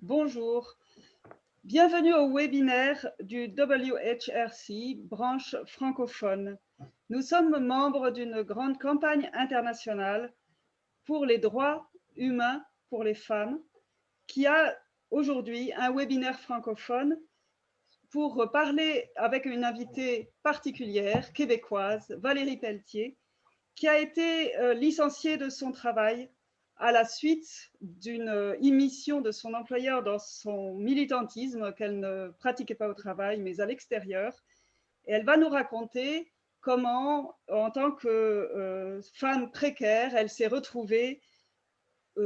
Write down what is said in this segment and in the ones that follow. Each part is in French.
Bonjour, bienvenue au webinaire du WHRC, branche francophone. Nous sommes membres d'une grande campagne internationale pour les droits humains pour les femmes qui a aujourd'hui un webinaire francophone pour parler avec une invitée particulière, québécoise, Valérie Pelletier, qui a été licenciée de son travail à la suite d'une émission de son employeur dans son militantisme qu'elle ne pratiquait pas au travail, mais à l'extérieur. Et elle va nous raconter comment, en tant que femme précaire, elle s'est retrouvée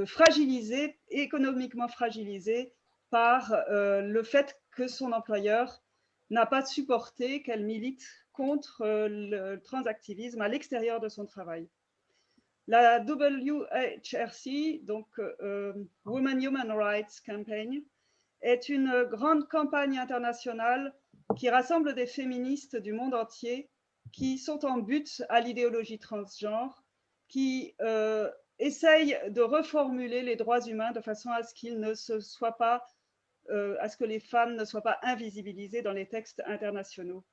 fragilisée, économiquement fragilisée, par le fait que son employeur n'a pas supporté qu'elle milite contre le transactivisme à l'extérieur de son travail. La WHRC, donc Women Human Rights Campaign, est une grande campagne internationale qui rassemble des féministes du monde entier qui sont en but à l'idéologie transgenre, qui essayent de reformuler les droits humains de façon à ce qu'ils ne soient pas, à ce que les femmes ne soient pas invisibilisées dans les textes internationaux.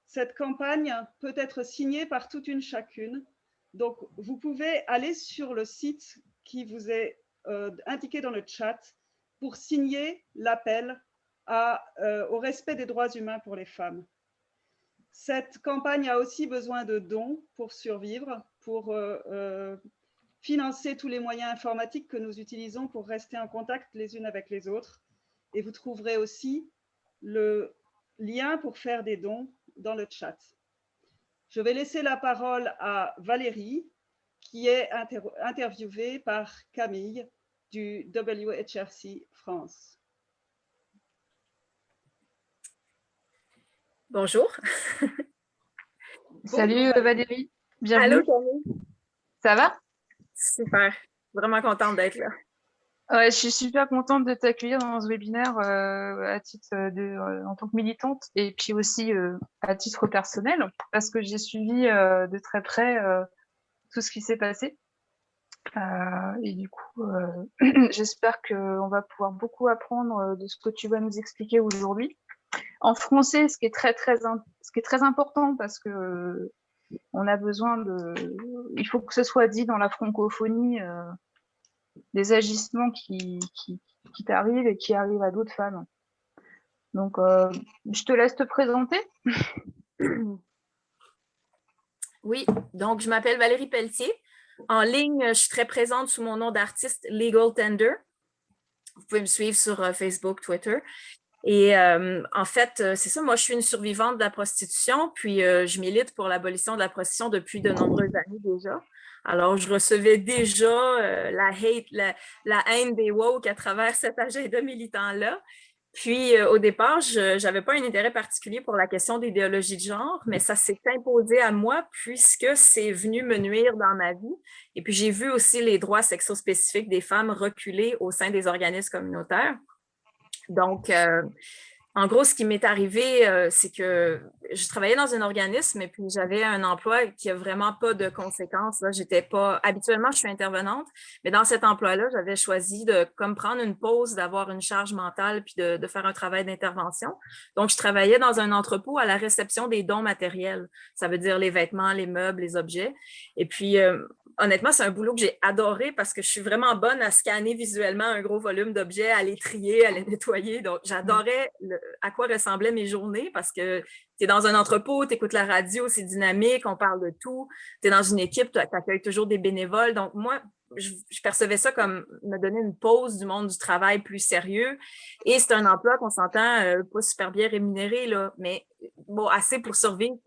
Cette campagne peut être signée par toute une chacune. Donc, vous pouvez aller sur le site qui vous est indiqué dans le chat pour signer l'appel au respect des droits humains pour les femmes. Cette campagne a aussi besoin de dons pour survivre, pour financer tous les moyens informatiques que nous utilisons pour rester en contact les unes avec les autres. Et vous trouverez aussi le lien pour faire des dons dans le chat. Je vais laisser la parole à Valérie, qui est interviewée par Camille du WHRC France. Bonjour. Salut Valérie, bienvenue. Allô Camille. Ça va? Super, vraiment contente d'être là. Ouais, je suis super contente de t'accueillir dans ce webinaire à titre en tant que militante et puis aussi à titre personnel parce que j'ai suivi de très près tout ce qui s'est passé et du coup j'espère qu'on va pouvoir beaucoup apprendre de ce que tu vas nous expliquer aujourd'hui. En français, ce qui est très important parce que on a besoin il faut que ce soit dit dans la francophonie des agissements qui t'arrivent et qui arrivent à d'autres femmes. Donc, je te laisse te présenter. Oui, donc je m'appelle Valérie Pelletier. En ligne, je suis très présente sous mon nom d'artiste Legal Tender. Vous pouvez me suivre sur Facebook, Twitter. Et en fait, c'est ça, moi je suis une survivante de la prostitution, puis je milite pour l'abolition de la prostitution depuis de nombreuses années déjà. Alors, je recevais déjà la haine des woke à travers cet agenda militant-là. Puis, au départ, je n'avais pas un intérêt particulier pour la question d'idéologie de genre, mais ça s'est imposé à moi puisque c'est venu me nuire dans ma vie. Et puis, j'ai vu aussi les droits sexo-spécifiques des femmes reculer au sein des organismes communautaires. Donc, en gros, ce qui m'est arrivé, c'est que je travaillais dans un organisme et puis j'avais un emploi qui n'a vraiment pas de conséquences. Là, j'étais pas habituellement, je suis intervenante, mais dans cet emploi-là, j'avais choisi de comme prendre une pause, d'avoir une charge mentale puis de faire un travail d'intervention. Donc, je travaillais dans un entrepôt à la réception des dons matériels. Ça veut dire les vêtements, les meubles, les objets. Et puis, honnêtement, c'est un boulot que j'ai adoré parce que je suis vraiment bonne à scanner visuellement un gros volume d'objets, à les trier, à les nettoyer. Donc, j'adorais à quoi ressemblaient mes journées parce que tu es dans un entrepôt, tu écoutes la radio, c'est dynamique, on parle de tout. Tu es dans une équipe, tu accueilles toujours des bénévoles. Donc, moi, je percevais ça comme me donner une pause du monde du travail plus sérieux. Et c'est un emploi qu'on s'entend pas super bien rémunéré, là, mais bon, assez pour survivre.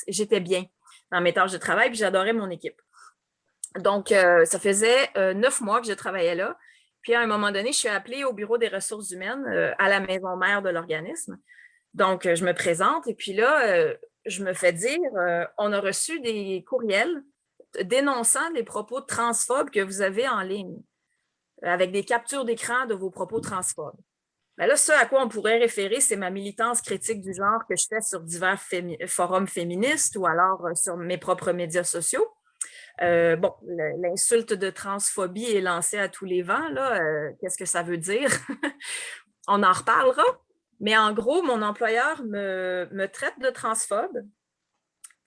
J'étais bien dans mes tâches de travail, puis j'adorais mon équipe. Donc, ça faisait 9 mois que je travaillais là. Puis, à un moment donné, je suis appelée au bureau des ressources humaines à la maison mère de l'organisme. Donc, je me présente et puis là, je me fais dire, on a reçu des courriels dénonçant les propos transphobes que vous avez en ligne, avec des captures d'écran de vos propos transphobes. Ben là, ce à quoi on pourrait référer, c'est ma militance critique du genre que je fais sur divers forums féministes ou alors sur mes propres médias sociaux. Bon, l'insulte de transphobie est lancée à tous les vents, là. Qu'est-ce que ça veut dire? On en reparlera. Mais en gros, mon employeur me traite de transphobe.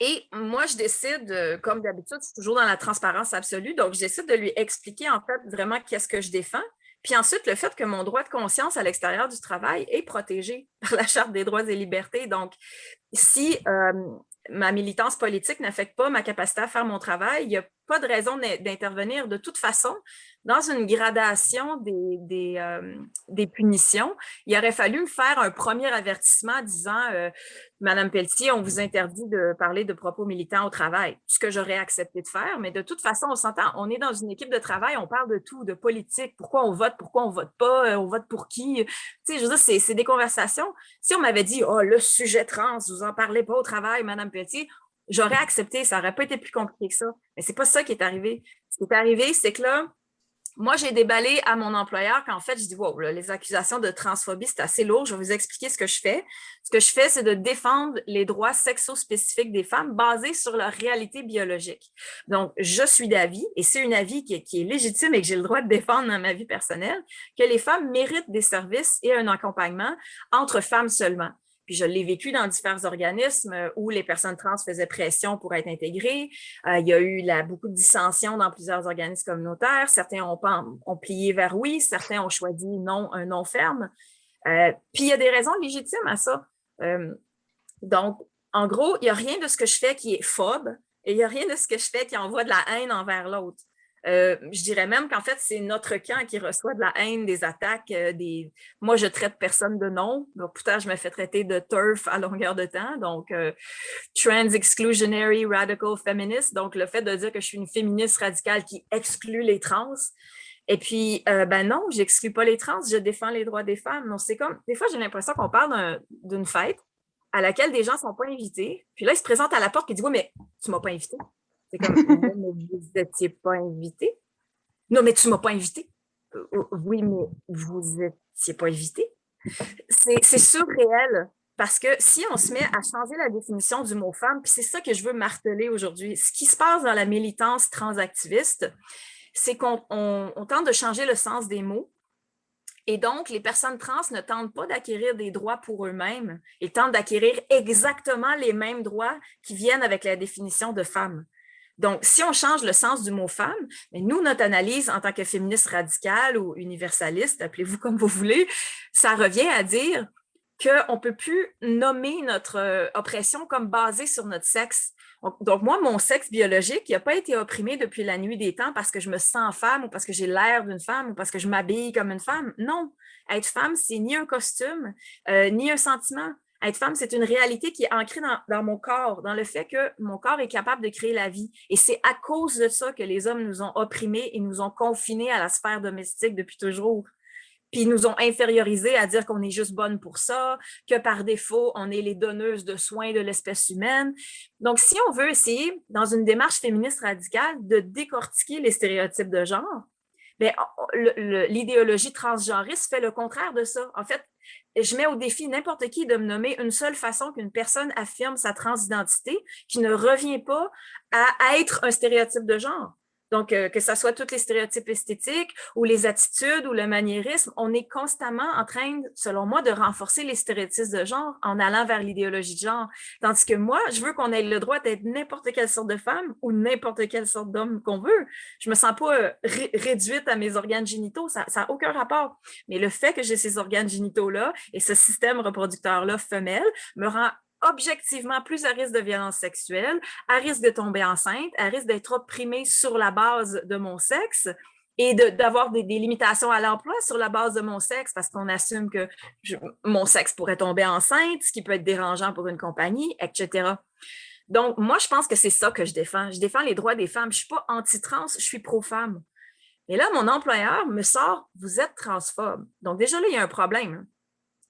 Et moi, je décide, comme d'habitude, je suis toujours dans la transparence absolue, donc je décide de lui expliquer en fait vraiment qu'est-ce que je défends. Puis ensuite, le fait que mon droit de conscience à l'extérieur du travail est protégé par la Charte des droits et libertés. Donc, si ma militance politique n'affecte pas ma capacité à faire mon travail, il n'y a pas de raison d'intervenir. De toute façon, dans une gradation des punitions, il aurait fallu me faire un premier avertissement disant Madame Pelletier, on vous interdit de parler de propos militants au travail, ce que j'aurais accepté de faire, mais de toute façon, on s'entend, on est dans une équipe de travail, on parle de tout, de politique, pourquoi on vote pas, on vote pour qui. Tu sais, je veux dire, c'est des conversations. Si on m'avait dit, oh, le sujet trans, vous en parlez pas au travail, Madame Pelletier, j'aurais accepté, ça n'aurait pas été plus compliqué que ça. Mais c'est pas ça qui est arrivé. Ce qui est arrivé, c'est que là, moi, j'ai déballé à mon employeur qu'en fait, je dis, wow, là, les accusations de transphobie, c'est assez lourd. Je vais vous expliquer ce que je fais. Ce que je fais, c'est de défendre les droits sexo-spécifiques des femmes basés sur leur réalité biologique. Donc, je suis d'avis, et c'est un avis qui est légitime et que j'ai le droit de défendre dans ma vie personnelle, que les femmes méritent des services et un accompagnement entre femmes seulement. Puis je l'ai vécu dans différents organismes où les personnes trans faisaient pression pour être intégrées. Il y a eu beaucoup de dissensions dans plusieurs organismes communautaires. Certains ont plié vers oui, certains ont choisi non, un non ferme. Puis il y a des raisons légitimes à ça. Donc, en gros, il n'y a rien de ce que je fais qui est phobe et il n'y a rien de ce que je fais qui envoie de la haine envers l'autre. Je dirais même qu'en fait, c'est notre camp qui reçoit de la haine, des attaques. Moi, je traite personne de nom. Donc, putain, je me fais traiter de TERF à longueur de temps. Donc, Trans Exclusionary Radical Feminist. Donc, le fait de dire que je suis une féministe radicale qui exclut les trans. Et puis, ben non, j'exclus pas les trans, je défends les droits des femmes. Donc, c'est comme, des fois, j'ai l'impression qu'on parle d'une fête à laquelle des gens ne sont pas invités. Puis là, ils se présentent à la porte et disent, oui, mais tu ne m'as pas invité. C'est comme, mais vous n'étiez pas invité. Non, mais tu ne m'as pas invité. Oui, mais vous n'étiez pas invité. C'est surréel parce que si on se met à changer la définition du mot femme, puis c'est ça que je veux marteler aujourd'hui, ce qui se passe dans la militance transactiviste, c'est qu'on tente de changer le sens des mots. Et donc, les personnes trans ne tentent pas d'acquérir des droits pour eux-mêmes. Ils tentent d'acquérir exactement les mêmes droits qui viennent avec la définition de femme. Donc, si on change le sens du mot femme, mais nous, notre analyse en tant que féministe radicale ou universaliste, appelez-vous comme vous voulez, ça revient à dire qu'on ne peut plus nommer notre oppression comme basée sur notre sexe. Donc, moi, mon sexe biologique, il n'a pas été opprimé depuis la nuit des temps parce que je me sens femme ou parce que j'ai l'air d'une femme ou parce que je m'habille comme une femme. Non, être femme, c'est ni un costume, ni un sentiment. Être femme, c'est une réalité qui est ancrée dans mon corps, dans le fait que mon corps est capable de créer la vie. Et c'est à cause de ça que les hommes nous ont opprimés et nous ont confinés à la sphère domestique depuis toujours. Puis ils nous ont infériorisés à dire qu'on est juste bonne pour ça, que par défaut, on est les donneuses de soins de l'espèce humaine. Donc, si on veut essayer, dans une démarche féministe radicale, de décortiquer les stéréotypes de genre, bien, l'idéologie transgenriste fait le contraire de ça. En fait, je mets au défi n'importe qui de me nommer une seule façon qu'une personne affirme sa transidentité qui ne revient pas à être un stéréotype de genre. Donc, que ce soit tous les stéréotypes esthétiques ou les attitudes ou le maniérisme, on est constamment en train, selon moi, de renforcer les stéréotypes de genre en allant vers l'idéologie de genre. Tandis que moi, je veux qu'on ait le droit d'être n'importe quelle sorte de femme ou n'importe quelle sorte d'homme qu'on veut. Je me sens pas réduite à mes organes génitaux, ça n'a aucun rapport. Mais le fait que j'ai ces organes génitaux-là et ce système reproducteur-là femelle me rend objectivement plus à risque de violence sexuelle, à risque de tomber enceinte, à risque d'être opprimée sur la base de mon sexe et d'avoir des limitations à l'emploi sur la base de mon sexe parce qu'on assume que mon sexe pourrait tomber enceinte, ce qui peut être dérangeant pour une compagnie, etc. Donc, moi, je pense que c'est ça que je défends. Je défends les droits des femmes. Je ne suis pas anti-trans, je suis pro-femme. Et là, mon employeur me sort « Vous êtes transphobe ». Donc, déjà là, il y a un problème.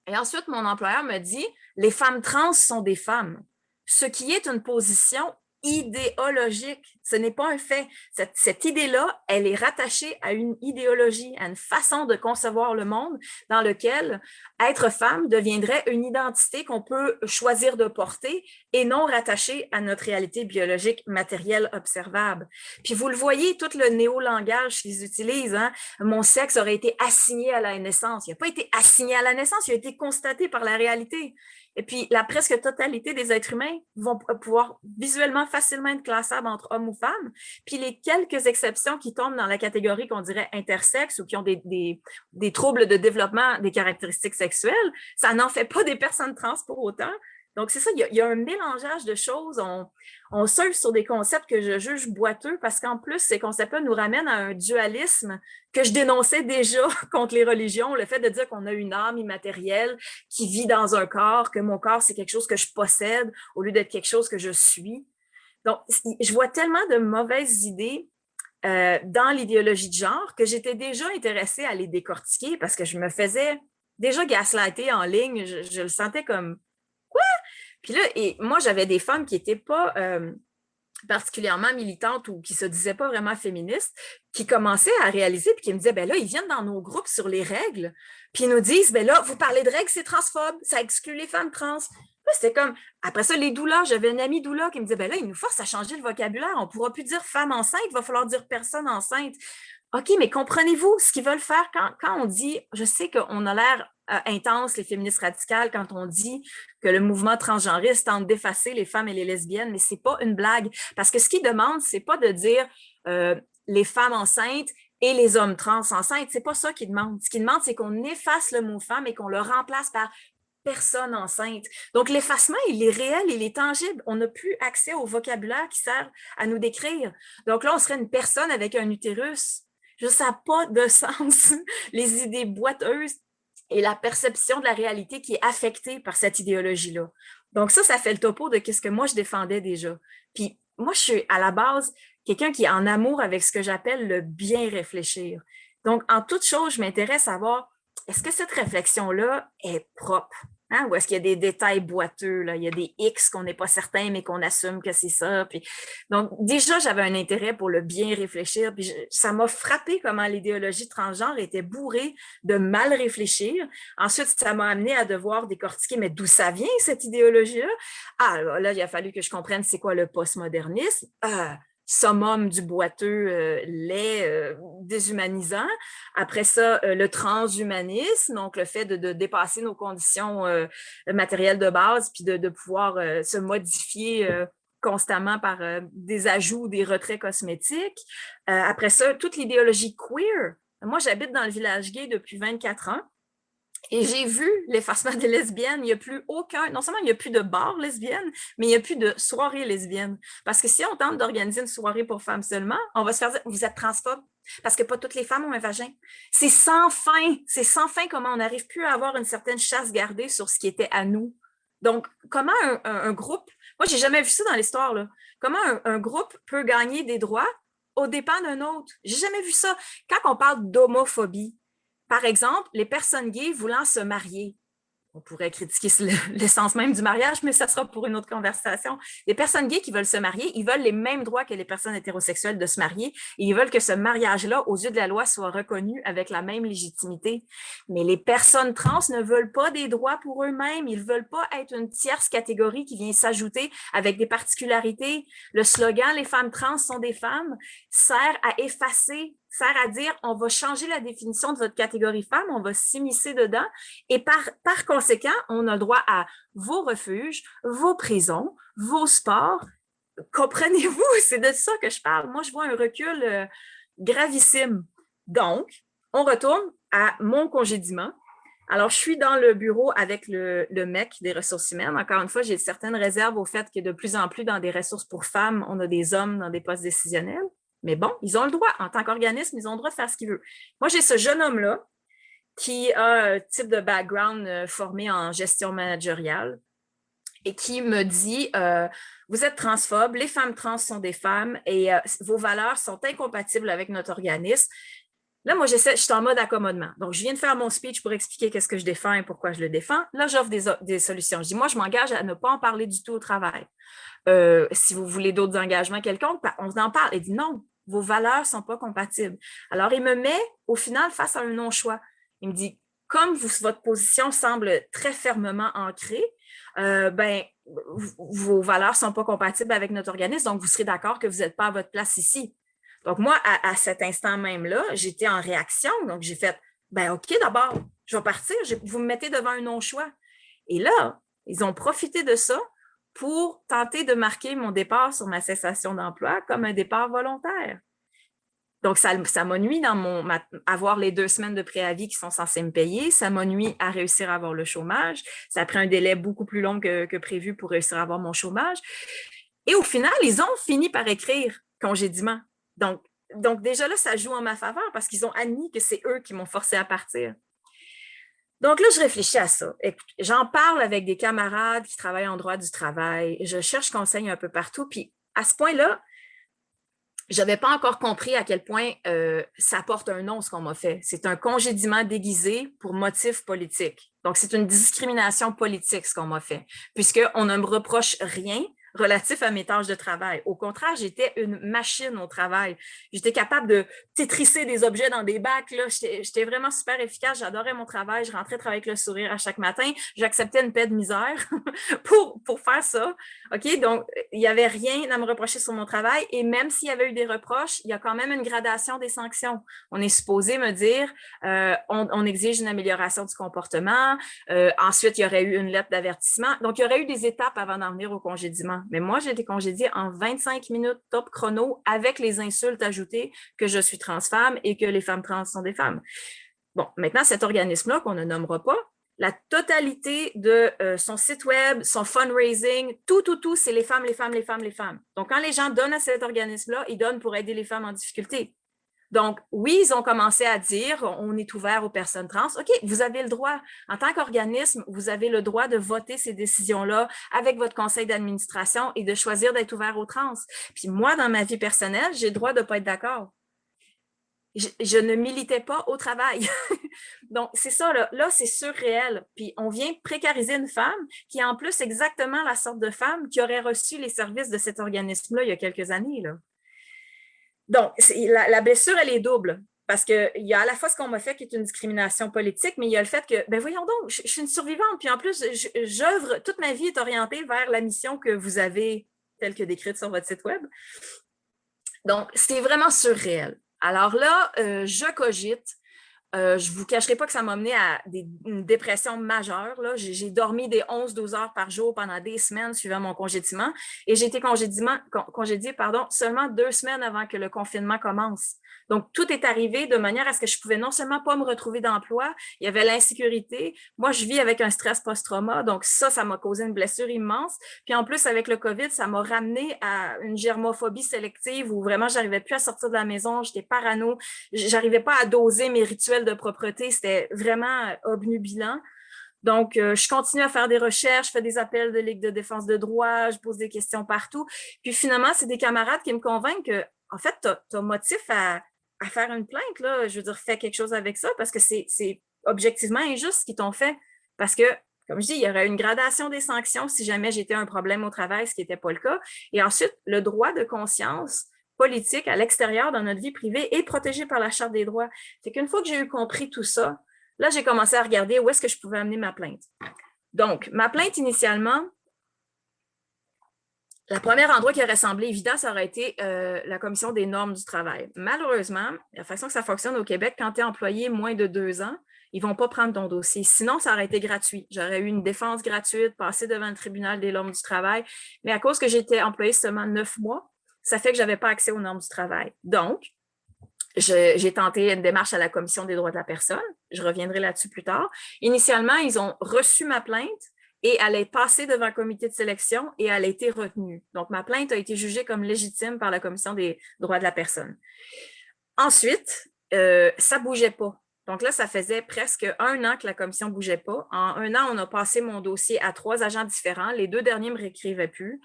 Et ensuite, mon employeur me dit « Les femmes trans sont des femmes », ce qui est une position idéologique. Ce n'est pas un fait. Cette idée-là, elle est rattachée à une idéologie, à une façon de concevoir le monde dans lequel être femme deviendrait une identité qu'on peut choisir de porter et non rattachée à notre réalité biologique matérielle observable. Puis vous le voyez, tout le néolangage qu'ils utilisent, hein, mon sexe aurait été assigné à la naissance. Il n'a pas été assigné à la naissance, il a été constaté par la réalité. Et puis, la presque totalité des êtres humains vont pouvoir visuellement facilement être classables entre hommes ou femmes. Puis, les quelques exceptions qui tombent dans la catégorie qu'on dirait intersexe ou qui ont des troubles de développement des caractéristiques sexuelles, ça n'en fait pas des personnes trans pour autant. Donc, c'est ça, il y a un mélangeage de choses. On surfe sur des concepts que je juge boiteux parce qu'en plus, ces concepts-là nous ramènent à un dualisme que je dénonçais déjà contre les religions, le fait de dire qu'on a une âme immatérielle qui vit dans un corps, que mon corps, c'est quelque chose que je possède au lieu d'être quelque chose que je suis. Donc, je vois tellement de mauvaises idées dans l'idéologie de genre que j'étais déjà intéressée à les décortiquer parce que je me faisais déjà gaslighter en ligne. Je le sentais comme puis là, et moi, j'avais des femmes qui n'étaient pas particulièrement militantes ou qui ne se disaient pas vraiment féministes, qui commençaient à réaliser puis qui me disaient, ben là, ils viennent dans nos groupes sur les règles, puis ils nous disent, ben là, vous parlez de règles, c'est transphobe, ça exclut les femmes trans. Là, c'était comme, après ça, les doulas, j'avais une amie doula qui me disait, ben là, ils nous forcent à changer le vocabulaire, on ne pourra plus dire femme enceinte, il va falloir dire personne enceinte. OK, mais comprenez-vous ce qu'ils veulent faire quand on dit, je sais qu'on a l'air intense, les féministes radicales, quand on dit que le mouvement transgenriste tente d'effacer les femmes et les lesbiennes, mais c'est pas une blague. Parce que ce qu'ils demandent, c'est pas de dire les femmes enceintes et les hommes trans enceintes. C'est pas ça qu'ils demandent. Ce qu'ils demandent, c'est qu'on efface le mot femme et qu'on le remplace par personne enceinte. Donc, l'effacement, il est réel, il est tangible. On n'a plus accès au vocabulaire qui sert à nous décrire. Donc là, on serait une personne avec un utérus. Ça n'a pas de sens. Les idées boiteuses et la perception de la réalité qui est affectée par cette idéologie-là. Donc ça fait le topo de ce que moi, je défendais déjà. Puis moi, je suis à la base quelqu'un qui est en amour avec ce que j'appelle le bien réfléchir. Donc, en toute chose, je m'intéresse à voir, est-ce que cette réflexion-là est propre? Hein? Ou est-ce qu'il y a des détails boiteux? Là? Il y a des X qu'on n'est pas certain, mais qu'on assume que c'est ça. Puis, donc, déjà, j'avais un intérêt pour le bien réfléchir. Puis ça m'a frappé comment l'idéologie transgenre était bourrée de mal réfléchir. Ensuite, ça m'a amené à devoir décortiquer, mais d'où ça vient, cette idéologie-là? Ah, là, il a fallu que je comprenne c'est quoi le postmodernisme. Summum du boiteux laid déshumanisant. Après ça, le transhumanisme, donc le fait de dépasser nos conditions matérielles de base, puis de pouvoir se modifier constamment par des ajouts, des retraits cosmétiques. Après ça, toute l'idéologie queer. Moi, j'habite dans le village gay depuis 24 ans. Et j'ai vu l'effacement des lesbiennes. Il n'y a plus aucun, non seulement il n'y a plus de bar lesbienne, mais il n'y a plus de soirée lesbienne. Parce que si on tente d'organiser une soirée pour femmes seulement, on va se faire dire, vous êtes transphobe. Parce que pas toutes les femmes ont un vagin. C'est sans fin comment on n'arrive plus à avoir une certaine chasse gardée sur ce qui était à nous. Donc, comment un groupe, moi, j'ai jamais vu ça dans l'histoire, là. Comment un groupe peut gagner des droits aux dépens d'un autre? J'ai jamais vu ça. Quand on parle d'homophobie, par exemple, les personnes gays voulant se marier. On pourrait critiquer l'essence même du mariage, mais ça sera pour une autre conversation. Les personnes gays qui veulent se marier, ils veulent les mêmes droits que les personnes hétérosexuelles de se marier et ils veulent que ce mariage-là, aux yeux de la loi, soit reconnu avec la même légitimité. Mais les personnes trans ne veulent pas des droits pour eux-mêmes. Ils ne veulent pas être une tierce catégorie qui vient s'ajouter avec des particularités. Le slogan « Les femmes trans sont des femmes » sert à effacer, sert à dire on va changer la définition de votre catégorie femme, on va s'immiscer dedans et par conséquent, on a le droit à vos refuges, vos prisons, vos sports. Comprenez-vous, c'est de ça que je parle. Moi, je vois un recul gravissime. Donc, on retourne à mon congédiement. Alors, je suis dans le bureau avec le mec des ressources humaines. Encore une fois, j'ai certaines réserves au fait que de plus en plus dans des ressources pour femmes, on a des hommes dans des postes décisionnels. Mais bon, ils ont le droit, en tant qu'organisme, ils ont le droit de faire ce qu'ils veulent. Moi, j'ai ce jeune homme-là qui a un type de background formé en gestion managériale et qui me dit vous êtes transphobe, les femmes trans sont des femmes et vos valeurs sont incompatibles avec notre organisme. Là, moi, je suis en mode accommodement. Donc, je viens de faire mon speech pour expliquer qu'est-ce que je défends et pourquoi je le défends. Là, j'offre des solutions. Je dis, moi, je m'engage à ne pas en parler du tout au travail. Si vous voulez d'autres engagements quelconques, on en parle. Il dit, non, vos valeurs ne sont pas compatibles. Alors, il me met, au final, face à un non-choix. Il me dit, comme votre position semble très fermement ancrée, vos valeurs ne sont pas compatibles avec notre organisme, donc vous serez d'accord que vous n'êtes pas à votre place ici. Donc, moi, à cet instant même-là, j'étais en réaction. Donc, j'ai fait, OK, d'abord, je vais partir. Vous me mettez devant un non-choix. Et là, ils ont profité de ça pour tenter de marquer mon départ sur ma cessation d'emploi comme un départ volontaire. Donc, ça m'a nuit avoir les 2 semaines de préavis qui sont censées me payer. Ça m'a nuit à réussir à avoir le chômage. Ça a pris un délai beaucoup plus long que prévu pour réussir à avoir mon chômage. Et au final, ils ont fini par écrire congédiement. Donc, déjà là, ça joue en ma faveur parce qu'ils ont admis que c'est eux qui m'ont forcé à partir. Donc là, je réfléchis à ça. Écoute, j'en parle avec des camarades qui travaillent en droit du travail. Je cherche conseil un peu partout. Puis à ce point-là, je n'avais pas encore compris à quel point ça porte un nom, ce qu'on m'a fait. C'est un congédiement déguisé pour motif politique. Donc, c'est une discrimination politique, ce qu'on m'a fait, puisqu'on ne me reproche rien relatif à mes tâches de travail. Au contraire, j'étais une machine au travail. J'étais capable de tétrisser des objets dans des bacs. J'étais vraiment super efficace. J'adorais mon travail. Je rentrais travailler avec le sourire à chaque matin. J'acceptais une paix de misère pour faire ça. OK? Donc, il n'y avait rien à me reprocher sur mon travail. Et même s'il y avait eu des reproches, il y a quand même une gradation des sanctions. On est supposé me dire, on exige une amélioration du comportement. Ensuite, il y aurait eu une lettre d'avertissement. Donc, il y aurait eu des étapes avant d'en venir au congédiement. Mais moi, j'ai été congédiée en 25 minutes top chrono avec les insultes ajoutées que je suis transfemme et que les femmes trans sont des femmes. Bon, maintenant, cet organisme-là, qu'on ne nommera pas, la totalité de son site web, son fundraising, tout, c'est les femmes, les femmes, les femmes, les femmes. Donc, quand les gens donnent à cet organisme-là, ils donnent pour aider les femmes en difficulté. Donc, oui, ils ont commencé à dire, on est ouvert aux personnes trans. OK, vous avez le droit, en tant qu'organisme, vous avez le droit de voter ces décisions-là avec votre conseil d'administration et de choisir d'être ouvert aux trans. Puis moi, dans ma vie personnelle, j'ai le droit de ne pas être d'accord. Je ne militais pas au travail. Donc, c'est ça, là c'est surréel. Puis, on vient précariser une femme qui est en plus exactement la sorte de femme qui aurait reçu les services de cet organisme-là il y a quelques années, là. Donc, la blessure, elle est double. Parce qu'il y a à la fois ce qu'on m'a fait qui est une discrimination politique, mais il y a le fait que, voyons donc, je suis une survivante. Puis en plus, j'œuvre, toute ma vie est orientée vers la mission que vous avez, telle que décrite sur votre site web. Donc, c'est vraiment surréel. Alors là, je cogite. Je ne vous cacherai pas que ça m'a mené à une dépression majeure. Là. J'ai dormi des 11-12 heures par jour pendant des semaines suivant mon congédiement et j'ai été congédiée seulement 2 semaines avant que le confinement commence. Donc, tout est arrivé de manière à ce que je pouvais non seulement pas me retrouver d'emploi, il y avait l'insécurité. Moi, je vis avec un stress post-trauma, donc ça m'a causé une blessure immense. Puis en plus, avec le COVID, ça m'a ramené à une germophobie sélective où vraiment, je n'arrivais plus à sortir de la maison, j'étais parano, j'arrivais pas à doser mes rituels de propreté, c'était vraiment obnubilant. Donc, je continue à faire des recherches, je fais des appels de Ligue de défense de droit, je pose des questions partout. Puis finalement, c'est des camarades qui me convainquent que, en fait, tu as motif à faire une plainte, là. Je veux dire, fais quelque chose avec ça parce que c'est objectivement injuste ce qu'ils t'ont fait. Parce que, comme je dis, il y aurait une gradation des sanctions si jamais j'étais un problème au travail, ce qui n'était pas le cas. Et ensuite, le droit de conscience politique à l'extérieur dans notre vie privée est protégé par la Charte des droits. C'est qu'une fois que j'ai eu compris tout ça, là, j'ai commencé à regarder où est-ce que je pouvais amener ma plainte. Donc, ma plainte initialement, le premier endroit qui aurait semblé évident, ça aurait été la Commission des normes du travail. Malheureusement, la façon que ça fonctionne au Québec, quand tu es employé moins de 2 ans, ils ne vont pas prendre ton dossier. Sinon, ça aurait été gratuit. J'aurais eu une défense gratuite, passé devant le tribunal des normes du travail. Mais à cause que j'étais employée seulement 9 mois, ça fait que je n'avais pas accès aux normes du travail. Donc, j'ai tenté une démarche à la Commission des droits de la personne. Je reviendrai là-dessus plus tard. Initialement, ils ont reçu ma plainte et elle est passée devant un comité de sélection et elle a été retenue. Donc, ma plainte a été jugée comme légitime par la Commission des droits de la personne. Ensuite, ça ne bougeait pas. Donc là, ça faisait presque 1 an que la commission ne bougeait pas. En 1 an, on a passé mon dossier à 3 agents différents. Les 2 derniers ne me réécrivaient plus.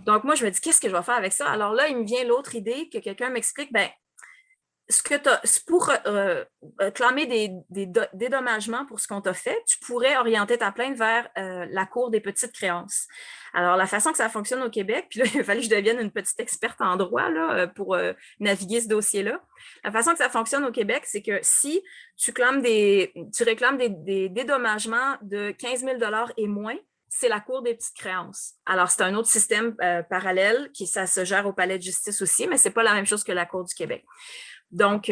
Donc moi, je me dis, qu'est-ce que je vais faire avec ça? Alors là, il me vient l'autre idée que quelqu'un m'explique, pour clamer des dédommagements pour ce qu'on t'a fait, tu pourrais orienter ta plainte vers la Cour des petites créances. Alors, la façon que ça fonctionne au Québec, puis là, il a fallu que je devienne une petite experte en droit là, pour naviguer ce dossier-là. La façon que ça fonctionne au Québec, c'est que si tu réclames des dédommagements de 15 000 $ et moins, c'est la Cour des petites créances. Alors, c'est un autre système parallèle ça se gère au palais de justice aussi, mais ce n'est pas la même chose que la Cour du Québec. Donc,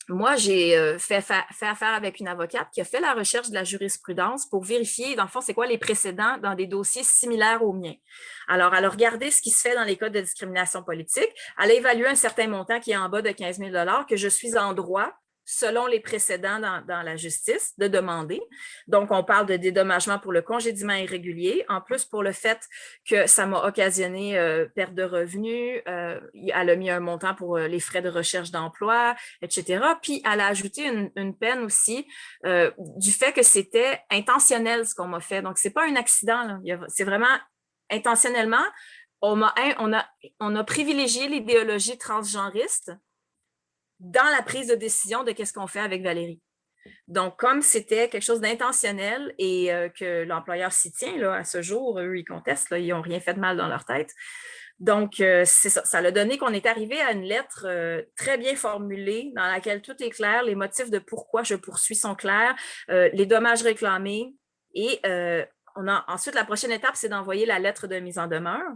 moi, j'ai fait affaire avec une avocate qui a fait la recherche de la jurisprudence pour vérifier, dans le fond, c'est quoi les précédents dans des dossiers similaires aux miens. Alors, elle a regardé ce qui se fait dans les codes de discrimination politique. Elle a évalué un certain montant qui est en bas de 15 000 $ que je suis en droit, selon les précédents dans la justice, de demander. Donc, on parle de dédommagement pour le congédiement irrégulier. En plus, pour le fait que ça m'a occasionné perte de revenus, elle a mis un montant pour les frais de recherche d'emploi, etc. Puis, elle a ajouté une peine aussi du fait que c'était intentionnel ce qu'on m'a fait. Donc, ce n'est pas un accident, là. C'est vraiment intentionnellement. On a privilégié l'idéologie transgenriste dans la prise de décision de qu'est-ce qu'on fait avec Valérie. Donc, comme c'était quelque chose d'intentionnel et que l'employeur s'y tient, là, à ce jour, eux, ils contestent, là, ils n'ont rien fait de mal dans leur tête. Donc, c'est ça. Ça a donné qu'on est arrivé à une lettre très bien formulée dans laquelle tout est clair, les motifs de pourquoi je poursuis sont clairs, les dommages réclamés et ensuite, la prochaine étape, c'est d'envoyer la lettre de mise en demeure.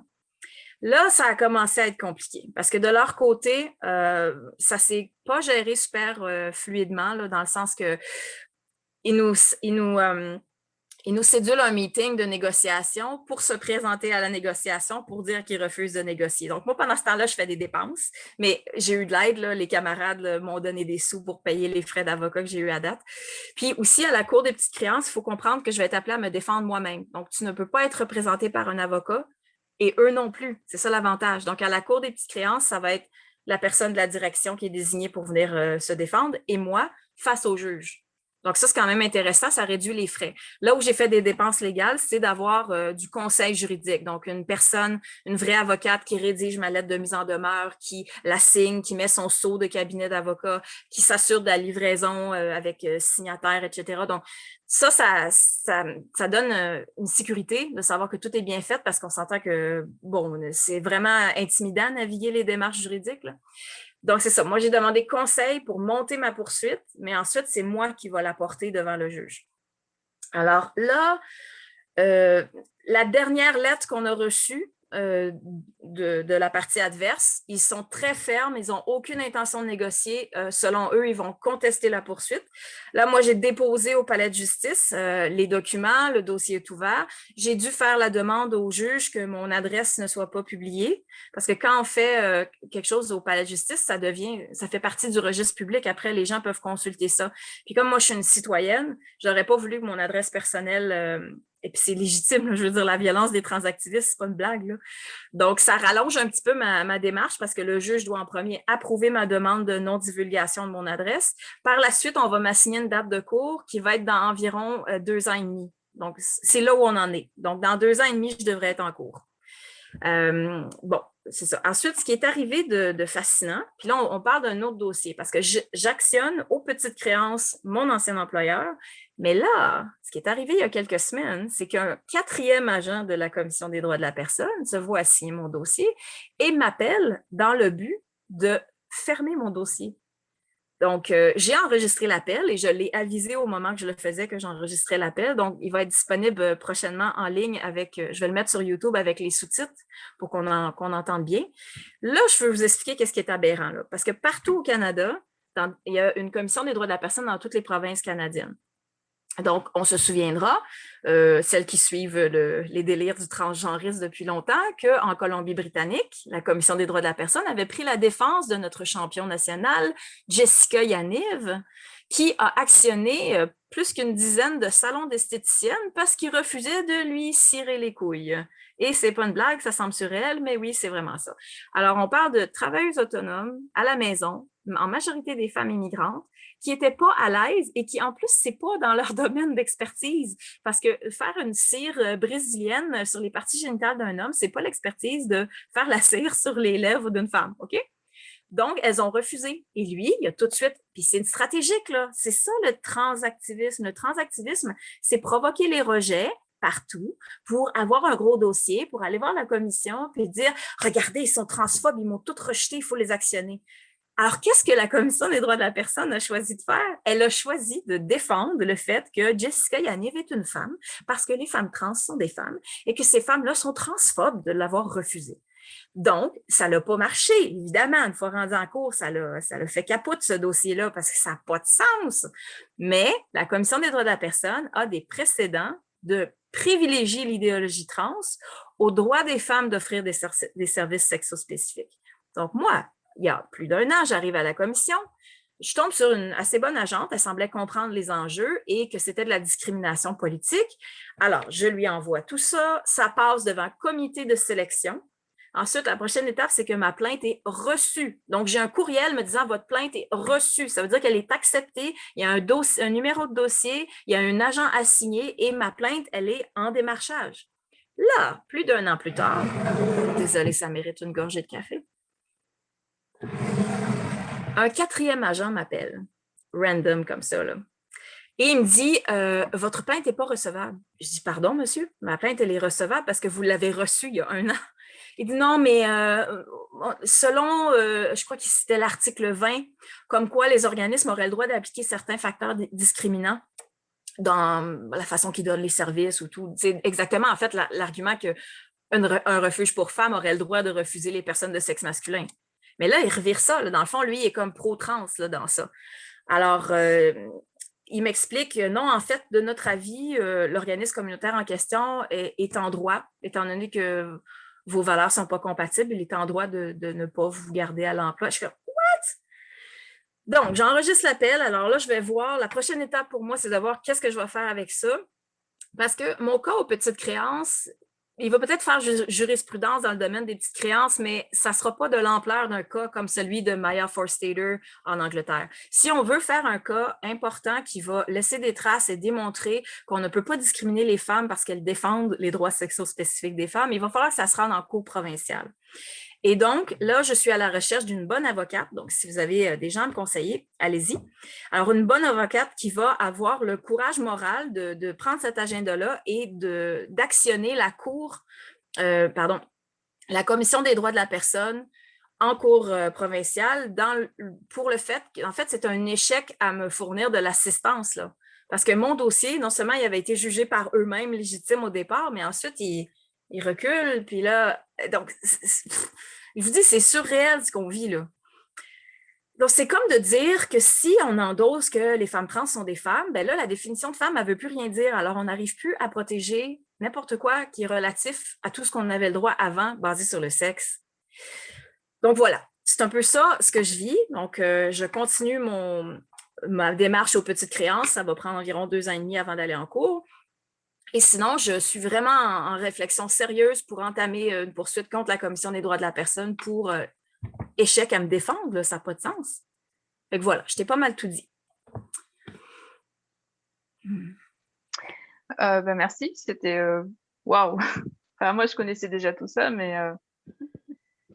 Là, ça a commencé à être compliqué parce que de leur côté, ça ne s'est pas géré super fluidement, là, dans le sens que ils nous cédulent un meeting de négociation pour se présenter à la négociation pour dire qu'ils refusent de négocier. Donc, moi, pendant ce temps-là, je fais des dépenses, mais j'ai eu de l'aide. Les camarades m'ont donné des sous pour payer les frais d'avocat que j'ai eu à date. Puis aussi, à la Cour des petites créances, il faut comprendre que je vais être appelée à me défendre moi-même. Donc, tu ne peux pas être représenté par un avocat. Et eux non plus. C'est ça l'avantage. Donc, à la Cour des petites créances, ça va être la personne de la direction qui est désignée pour venir se défendre et moi face au juge. Donc, ça, c'est quand même intéressant, ça réduit les frais. Là où j'ai fait des dépenses légales, c'est d'avoir du conseil juridique. Donc, une personne, une vraie avocate qui rédige ma lettre de mise en demeure, qui la signe, qui met son sceau de cabinet d'avocat, qui s'assure de la livraison avec signataire, etc. Donc, ça donne une sécurité de savoir que tout est bien fait parce qu'on s'entend que, bon, c'est vraiment intimidant de naviguer les démarches juridiques, là. Donc, c'est ça. Moi, j'ai demandé conseil pour monter ma poursuite, mais ensuite, c'est moi qui vais la porter devant le juge. Alors là, la dernière lettre qu'on a reçue de la partie adverse, ils sont très fermes, ils n'ont aucune intention de négocier. Selon eux, ils vont contester la poursuite. Là, moi, j'ai déposé au palais de justice les documents, le dossier est ouvert. J'ai dû faire la demande au juge que mon adresse ne soit pas publiée, parce que quand on fait quelque chose au palais de justice, ça fait partie du registre public. Après, les gens peuvent consulter ça. Puis comme moi, je suis une citoyenne, je n'aurais pas voulu que mon adresse personnelle... et puis c'est légitime, là, je veux dire, la violence des transactivistes, c'est pas une blague, là. Donc, ça rallonge un petit peu ma démarche parce que le juge doit en premier approuver ma demande de non-divulgation de mon adresse. Par la suite, on va m'assigner une date de cours qui va être dans environ 2 ans et demi. Donc, c'est là où on en est. Donc, dans 2 ans et demi, je devrais être en cours. Bon, c'est ça. Ensuite, ce qui est arrivé de fascinant, puis là, on parle d'un autre dossier parce que j'actionne aux petites créances mon ancien employeur. Mais là, ce qui est arrivé il y a quelques semaines, c'est qu'un 4e agent de la Commission des droits de la personne se voit signer mon dossier et m'appelle dans le but de fermer mon dossier. Donc, j'ai enregistré l'appel et je l'ai avisé au moment que je le faisais que j'enregistrais l'appel. Donc, il va être disponible prochainement en ligne je vais le mettre sur YouTube avec les sous-titres pour qu'on entende bien. Là, je veux vous expliquer qu'est-ce qui est aberrant, là. Parce que partout au Canada, il y a une commission des droits de la personne dans toutes les provinces canadiennes. Donc, on se souviendra, celles qui suivent les délires du transgenrisme depuis longtemps, qu'en Colombie-Britannique, la Commission des droits de la personne avait pris la défense de notre champion national, Jessica Yaniv, qui a actionné plus qu'une dizaine de salons d'esthéticiennes parce qu'ils refusaient de lui cirer les couilles. Et c'est pas une blague, ça semble surréel, mais oui, c'est vraiment ça. Alors, on parle de travailleuses autonomes à la maison, en majorité des femmes immigrantes, qui n'étaient pas à l'aise et qui, en plus, c'est pas dans leur domaine d'expertise. Parce que faire une cire brésilienne sur les parties génitales d'un homme, c'est pas l'expertise de faire la cire sur les lèvres d'une femme, OK? Donc, elles ont refusé. Et lui, il a tout de suite, puis c'est une stratégique, là. C'est ça le transactivisme. Le transactivisme, c'est provoquer les rejets partout pour avoir un gros dossier, pour aller voir la commission puis dire « Regardez, ils sont transphobes, ils m'ont tout rejeté, il faut les actionner. » Alors, qu'est-ce que la Commission des droits de la personne a choisi de faire? Elle a choisi de défendre le fait que Jessica Yaniv est une femme parce que les femmes trans sont des femmes et que ces femmes-là sont transphobes de l'avoir refusé. Donc, ça n'a pas marché, évidemment. Une fois rendu en cours, ça l'a fait capote, ce dossier-là, parce que ça n'a pas de sens. Mais la Commission des droits de la personne a des précédents de privilégier l'idéologie trans au droit des femmes d'offrir des services sexospécifiques. Donc, moi, il y a plus d'1 an, j'arrive à la commission, je tombe sur une assez bonne agente, elle semblait comprendre les enjeux et que c'était de la discrimination politique. Alors, je lui envoie tout ça, ça passe devant comité de sélection. Ensuite, la prochaine étape, c'est que ma plainte est reçue. Donc, j'ai un courriel me disant « Votre plainte est reçue ». Ça veut dire qu'elle est acceptée. Il y a un numéro de dossier, il y a un agent assigné et ma plainte, elle est en démarchage. Là, plus d'1 an plus tard, désolée, ça mérite une gorgée de café. Un 4e agent m'appelle, random comme ça, là. Et il me dit « Votre plainte n'est pas recevable. » Je dis « Pardon, monsieur? Ma plainte, elle est recevable parce que vous l'avez reçue il y a 1 an. » Il dit « Non, mais selon, je crois que c'était l'article 20, comme quoi les organismes auraient le droit d'appliquer certains facteurs discriminants dans la façon qu'ils donnent les services ou tout. » C'est exactement, en fait, l'argument qu'un refuge pour femmes aurait le droit de refuser les personnes de sexe masculin. Mais là, il revire ça. Là. Dans le fond, lui, il est comme pro-trans dans ça. Alors, il m'explique que non, en fait, de notre avis, l'organisme communautaire en question est en droit, étant donné que vos valeurs ne sont pas compatibles, il est en droit de ne pas vous garder à l'emploi. Je fais « What? » Donc, j'enregistre l'appel. Alors là, je vais voir. La prochaine étape pour moi, c'est de voir qu'est-ce que je vais faire avec ça. Parce que mon cas aux petites créances, il va peut-être faire jurisprudence dans le domaine des petites créances, mais ça ne sera pas de l'ampleur d'un cas comme celui de Maya Forstater en Angleterre. Si on veut faire un cas important qui va laisser des traces et démontrer qu'on ne peut pas discriminer les femmes parce qu'elles défendent les droits sexo-spécifiques des femmes, il va falloir que ça se rende en cour provinciale. Et donc, là, je suis à la recherche d'une bonne avocate. Donc, si vous avez des gens à me conseiller, allez-y. Alors, une bonne avocate qui va avoir le courage moral de prendre cet agenda-là et d'actionner la la Commission des droits de la personne en cour provinciale pour le fait qu'en fait, c'est un échec à me fournir de l'assistance, là. Parce que mon dossier, non seulement il avait été jugé par eux-mêmes légitime au départ, mais ensuite, il recule, puis là, donc, je vous dis, c'est surréel ce qu'on vit, là. Donc, c'est comme de dire que si on endosse que les femmes trans sont des femmes, ben là, la définition de femme, elle ne veut plus rien dire. Alors, on n'arrive plus à protéger n'importe quoi qui est relatif à tout ce qu'on avait le droit avant, basé sur le sexe. Donc, voilà, c'est un peu ça, ce que je vis. Donc, je continue ma démarche aux petites créances. Ça va prendre environ 2 ans et demi avant d'aller en cours. Et sinon, je suis vraiment en réflexion sérieuse pour entamer une poursuite contre la Commission des droits de la personne pour échec à me défendre, là, ça n'a pas de sens. Fait que voilà, je t'ai pas mal tout dit. Merci, c'était waouh. Enfin, moi, je connaissais déjà tout ça, mais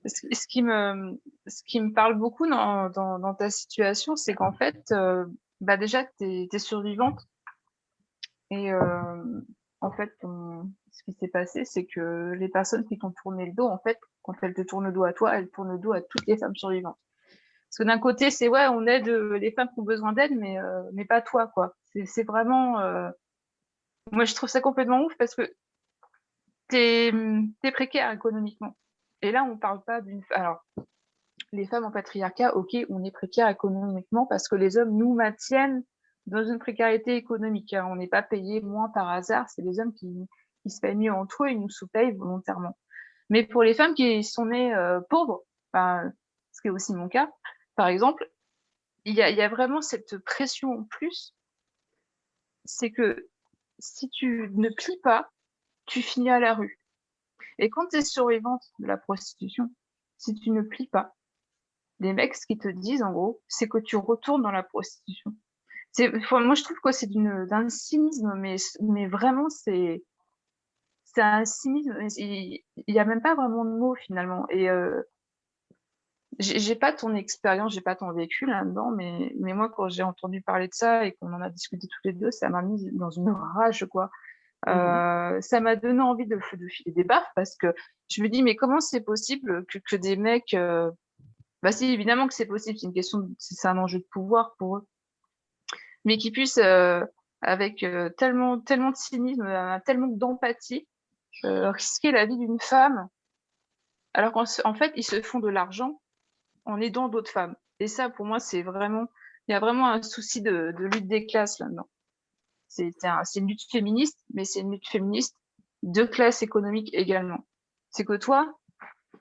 ce qui me parle beaucoup dans ta situation, c'est qu'en fait, déjà, tu es survivante. Et en fait, ce qui s'est passé, c'est que les personnes qui t'ont tourné le dos, en fait, quand elles te tournent le dos à toi, elles tournent le dos à toutes les femmes survivantes. Parce que d'un côté, c'est ouais, on aide les femmes qui ont besoin d'aide, mais pas toi, quoi. C'est vraiment... Moi, je trouve ça complètement ouf parce que t'es précaire économiquement. Et là, on parle pas d'une... Alors, les femmes en patriarcat, ok, on est précaire économiquement parce que les hommes nous maintiennent dans une précarité économique. Hein. On n'est pas payé moins par hasard, c'est les hommes qui se payent mieux entre eux, ils nous sous-payent volontairement. Mais pour les femmes qui sont nées pauvres, ce qui est aussi mon cas, par exemple, il y a vraiment cette pression en plus, c'est que si tu ne plies pas, tu finis à la rue. Et quand tu es survivante de la prostitution, si tu ne plies pas, les mecs, ce qu'ils te disent, en gros, c'est que tu retournes dans la prostitution. Moi, je trouve que c'est d'un cynisme, mais vraiment, c'est un cynisme. Il n'y a même pas vraiment de mots, finalement. Et j'ai pas ton expérience, j'ai pas ton vécu là-dedans, mais moi, quand j'ai entendu parler de ça et qu'on en a discuté toutes les deux, ça m'a mis dans une rage, quoi. Ça m'a donné envie de filer des baffes parce que je me dis, mais comment c'est possible que des mecs, bah si, évidemment que c'est possible, c'est une question, c'est un enjeu de pouvoir pour eux, mais qui puissent, avec tellement de cynisme, tellement d'empathie, risquer la vie d'une femme, alors qu'en fait, ils se font de l'argent en aidant d'autres femmes. Et ça, pour moi, il y a vraiment un souci de lutte des classes là-dedans. C'est une lutte féministe, mais c'est une lutte féministe de classe économique également. C'est que toi,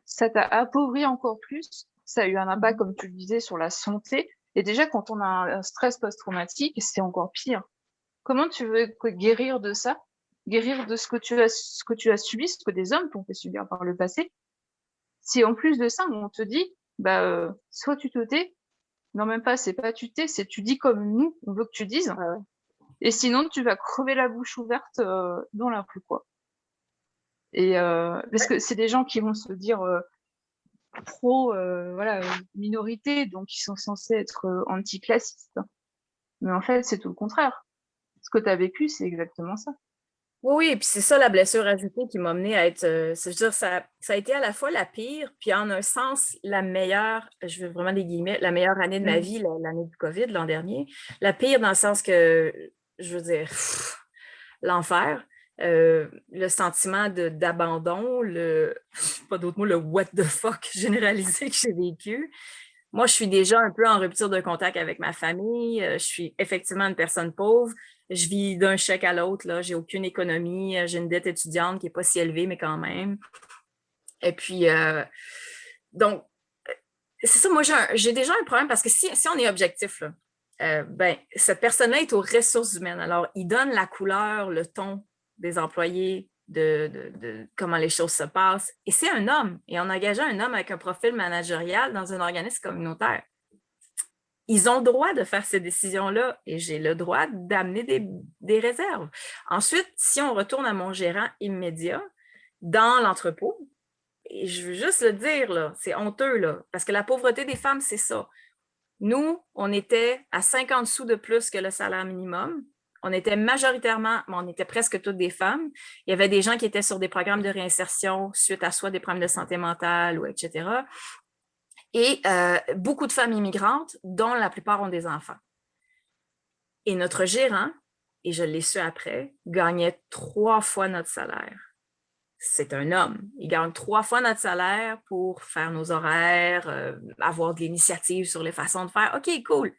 ça t'a appauvri encore plus, ça a eu un impact, comme tu le disais, sur la santé. Et déjà, quand on a un stress post-traumatique, c'est encore pire. Comment tu veux guérir de ça? Guérir de ce que tu as subi, ce que des hommes t'ont fait subir par le passé? Si en plus de ça, on te dit, bah, soit tu te tais, non, même pas, c'est pas tu tais, c'est tu dis comme nous, on veut que tu dises. Ouais. Et sinon, tu vas crever la bouche ouverte dans la rue, quoi. Et parce que c'est des gens qui vont se dire voilà, minorité, donc ils sont censés être anticlassistes. Mais en fait, c'est tout le contraire. Ce que tu as vécu, c'est exactement ça. Oui, puis c'est ça la blessure ajoutée qui m'a menée à être. Je veux dire, ça a été à la fois la pire, puis en un sens, la meilleure, je veux vraiment des guillemets, la meilleure année de ma vie, l'année du COVID l'an dernier. La pire dans le sens que, je veux dire, l'enfer, le sentiment d'abandon, pas d'autre mot, le what the fuck généralisé que j'ai vécu. Moi, je suis déjà un peu en rupture de contact avec ma famille. Je suis effectivement une personne pauvre. Je vis d'un chèque à l'autre. Je n'ai aucune économie. J'ai une dette étudiante qui n'est pas si élevée, mais quand même. Et puis, donc, c'est ça, moi, j'ai déjà un problème parce que si on est objectif, là, cette personne-là est aux ressources humaines. Alors, il donne la couleur, le ton des employés, de comment les choses se passent. Et c'est un homme. Et on engageait un homme avec un profil managérial dans un organisme communautaire. Ils ont le droit de faire ces décisions-là et j'ai le droit d'amener des réserves. Ensuite, si on retourne à mon gérant immédiat dans l'entrepôt, et je veux juste le dire, là, c'est honteux, là, parce que la pauvreté des femmes, c'est ça. Nous, on était à 50 sous de plus que le salaire minimum. On était majoritairement, on était presque toutes des femmes. Il y avait des gens qui étaient sur des programmes de réinsertion suite à soit des problèmes de santé mentale, ou etc. Et beaucoup de femmes immigrantes, dont la plupart ont des enfants. Et notre gérant, et je l'ai su après, gagnait 3 fois notre salaire. C'est un homme. Il gagne 3 fois notre salaire pour faire nos horaires, avoir de l'initiative sur les façons de faire. OK, cool.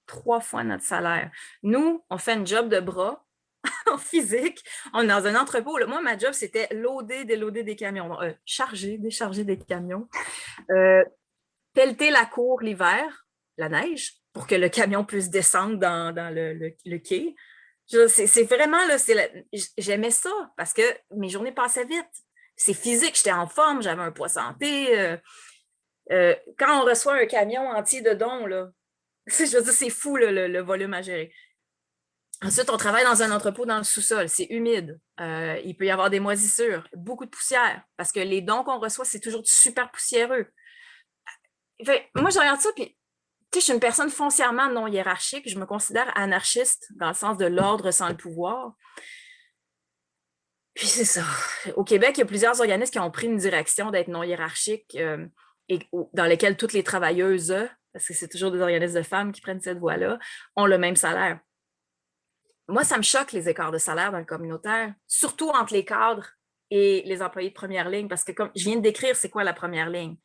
3 fois notre salaire. Nous, on fait un job de bras en physique. On est dans un entrepôt. Là, moi, ma job, c'était loader, déloader des camions. Charger, décharger des camions. Pelleter la cour l'hiver, la neige, pour que le camion puisse descendre dans le quai. C'est vraiment, là, j'aimais ça parce que mes journées passaient vite. C'est physique, j'étais en forme, j'avais un poids santé. Quand on reçoit un camion entier de dons, là, je veux dire, c'est fou le volume à gérer. Ensuite, on travaille dans un entrepôt dans le sous-sol, c'est humide. Il peut y avoir des moisissures, beaucoup de poussière, parce que les dons qu'on reçoit, c'est toujours super poussiéreux. Moi, je regarde ça, puis je suis une personne foncièrement non hiérarchique. Je me considère anarchiste dans le sens de l'ordre sans le pouvoir. Puis c'est ça. Au Québec, il y a plusieurs organismes qui ont pris une direction d'être non hiérarchique et dans lesquels toutes les travailleuses, parce que c'est toujours des organismes de femmes qui prennent cette voie-là, ont le même salaire. Moi, ça me choque les écarts de salaire dans le communautaire, surtout entre les cadres et les employés de première ligne, parce que comme je viens de décrire, c'est quoi la première ligne?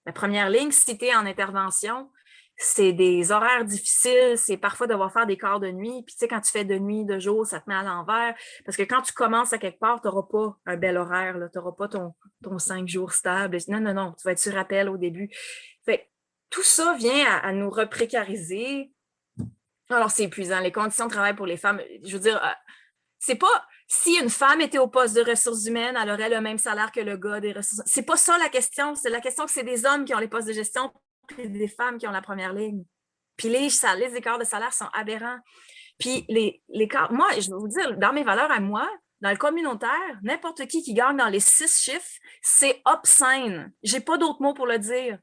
La première ligne, si tu es en intervention, c'est des horaires difficiles, c'est parfois devoir faire des quarts de nuit. Puis, tu sais, quand tu fais de nuit, de jour, ça te met à l'envers. Parce que quand tu commences à quelque part, tu n'auras pas un bel horaire, tu n'auras pas ton 5 jours stable. Non, tu vas être sur appel au début. Fait, tout ça vient à nous reprécariser. Alors, c'est épuisant. Les conditions de travail pour les femmes, je veux dire, c'est pas si une femme était au poste de ressources humaines, elle aurait le même salaire que le gars des ressources. C'est pas ça la question. C'est la question que c'est des hommes qui ont les postes de gestion et des femmes qui ont la première ligne. Puis les écarts de salaire sont aberrants. Puis les moi, je vais vous dire, dans mes valeurs à moi, dans le communautaire, n'importe qui gagne dans les 6 chiffres, c'est obscène. J'ai pas d'autre mot pour le dire.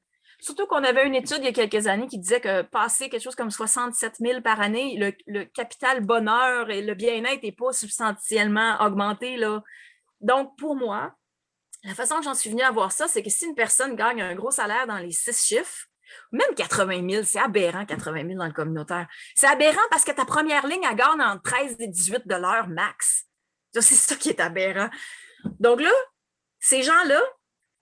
Surtout qu'on avait une étude il y a quelques années qui disait que passer quelque chose comme 67 000 par année, le capital bonheur et le bien-être n'est pas substantiellement augmenté, là. Donc, pour moi, la façon que j'en suis venue à voir ça, c'est que si une personne gagne un gros salaire dans les 6 chiffres, même 80 000, c'est aberrant, 80 000 dans le communautaire. C'est aberrant parce que ta première ligne, elle gagne entre 13 et 18 $ max. C'est ça qui est aberrant. Donc là, ces gens-là,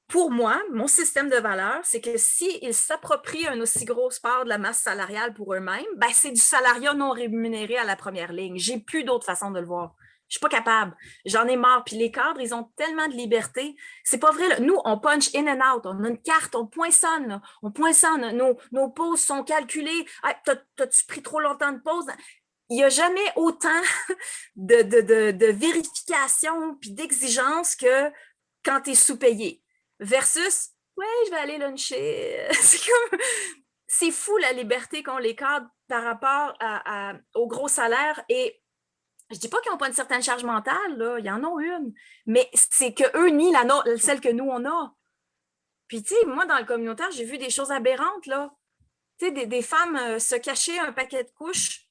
pour moi, mon système de valeurs, c'est que s'ils s'approprient un aussi gros part de la masse salariale pour eux-mêmes, ben c'est du salariat non rémunéré à la première ligne. J'ai plus d'autre façon de le voir. Je suis pas capable. J'en ai marre. Puis les cadres, ils ont tellement de liberté. C'est pas vrai. Là. Nous, on punch in and out. On a une carte, on poinçonne. Là. On poinçonne. Nos pauses sont calculées. Ah, t'as-tu pris trop longtemps de pause? Il n'y a jamais autant de vérification puis d'exigence que quand tu es sous-payé. Versus, ouais, je vais aller luncher. C'est fou la liberté qu'ont les cadres par rapport au gros salaire. Et je ne dis pas qu'ils n'ont pas une certaine charge mentale, là. Ils en ont une. Mais c'est qu'eux nient celle que nous, on a. Puis, tu sais, moi, dans le communautaire, j'ai vu des choses aberrantes, là. Tu sais, des femmes se cacher un paquet de couches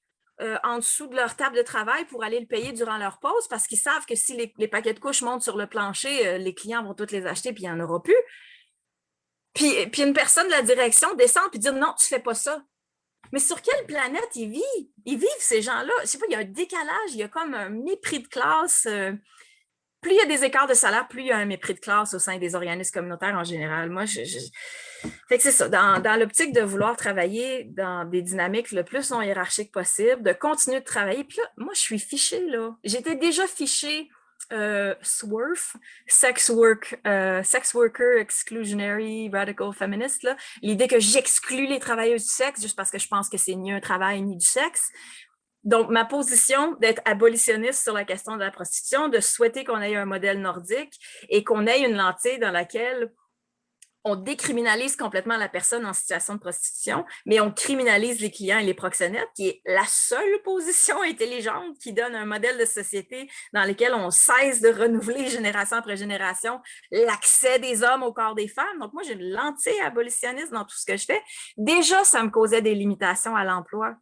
en dessous de leur table de travail pour aller le payer durant leur pause parce qu'ils savent que si les paquets de couches montent sur le plancher, les clients vont tous les acheter puis il n'y en aura plus. Puis une personne de la direction descend puis dit non, tu ne fais pas ça. Mais sur quelle planète ils vivent? Ils vivent, ces gens-là. Je ne sais pas, il y a un décalage, il y a comme un mépris de classe. Plus il y a des écarts de salaire, plus il y a un mépris de classe au sein des organismes communautaires en général. Moi, fait que c'est ça. Dans l'optique de vouloir travailler dans des dynamiques le plus non hiérarchiques possible, de continuer de travailler. Puis là, moi, je suis fichée, là. J'étais déjà fichée SWORF, Sex Worker Exclusionary Radical Feminist, là. L'idée que j'exclus les travailleuses du sexe juste parce que je pense que c'est ni un travail ni du sexe. Donc, ma position d'être abolitionniste sur la question de la prostitution, de souhaiter qu'on ait un modèle nordique et qu'on ait une lentille dans laquelle on décriminalise complètement la personne en situation de prostitution, mais on criminalise les clients et les proxénètes, qui est la seule position intelligente qui donne un modèle de société dans lequel on cesse de renouveler génération après génération l'accès des hommes au corps des femmes. Donc, moi, j'ai une lentille abolitionniste dans tout ce que je fais. Déjà, ça me causait des limitations à l'emploi.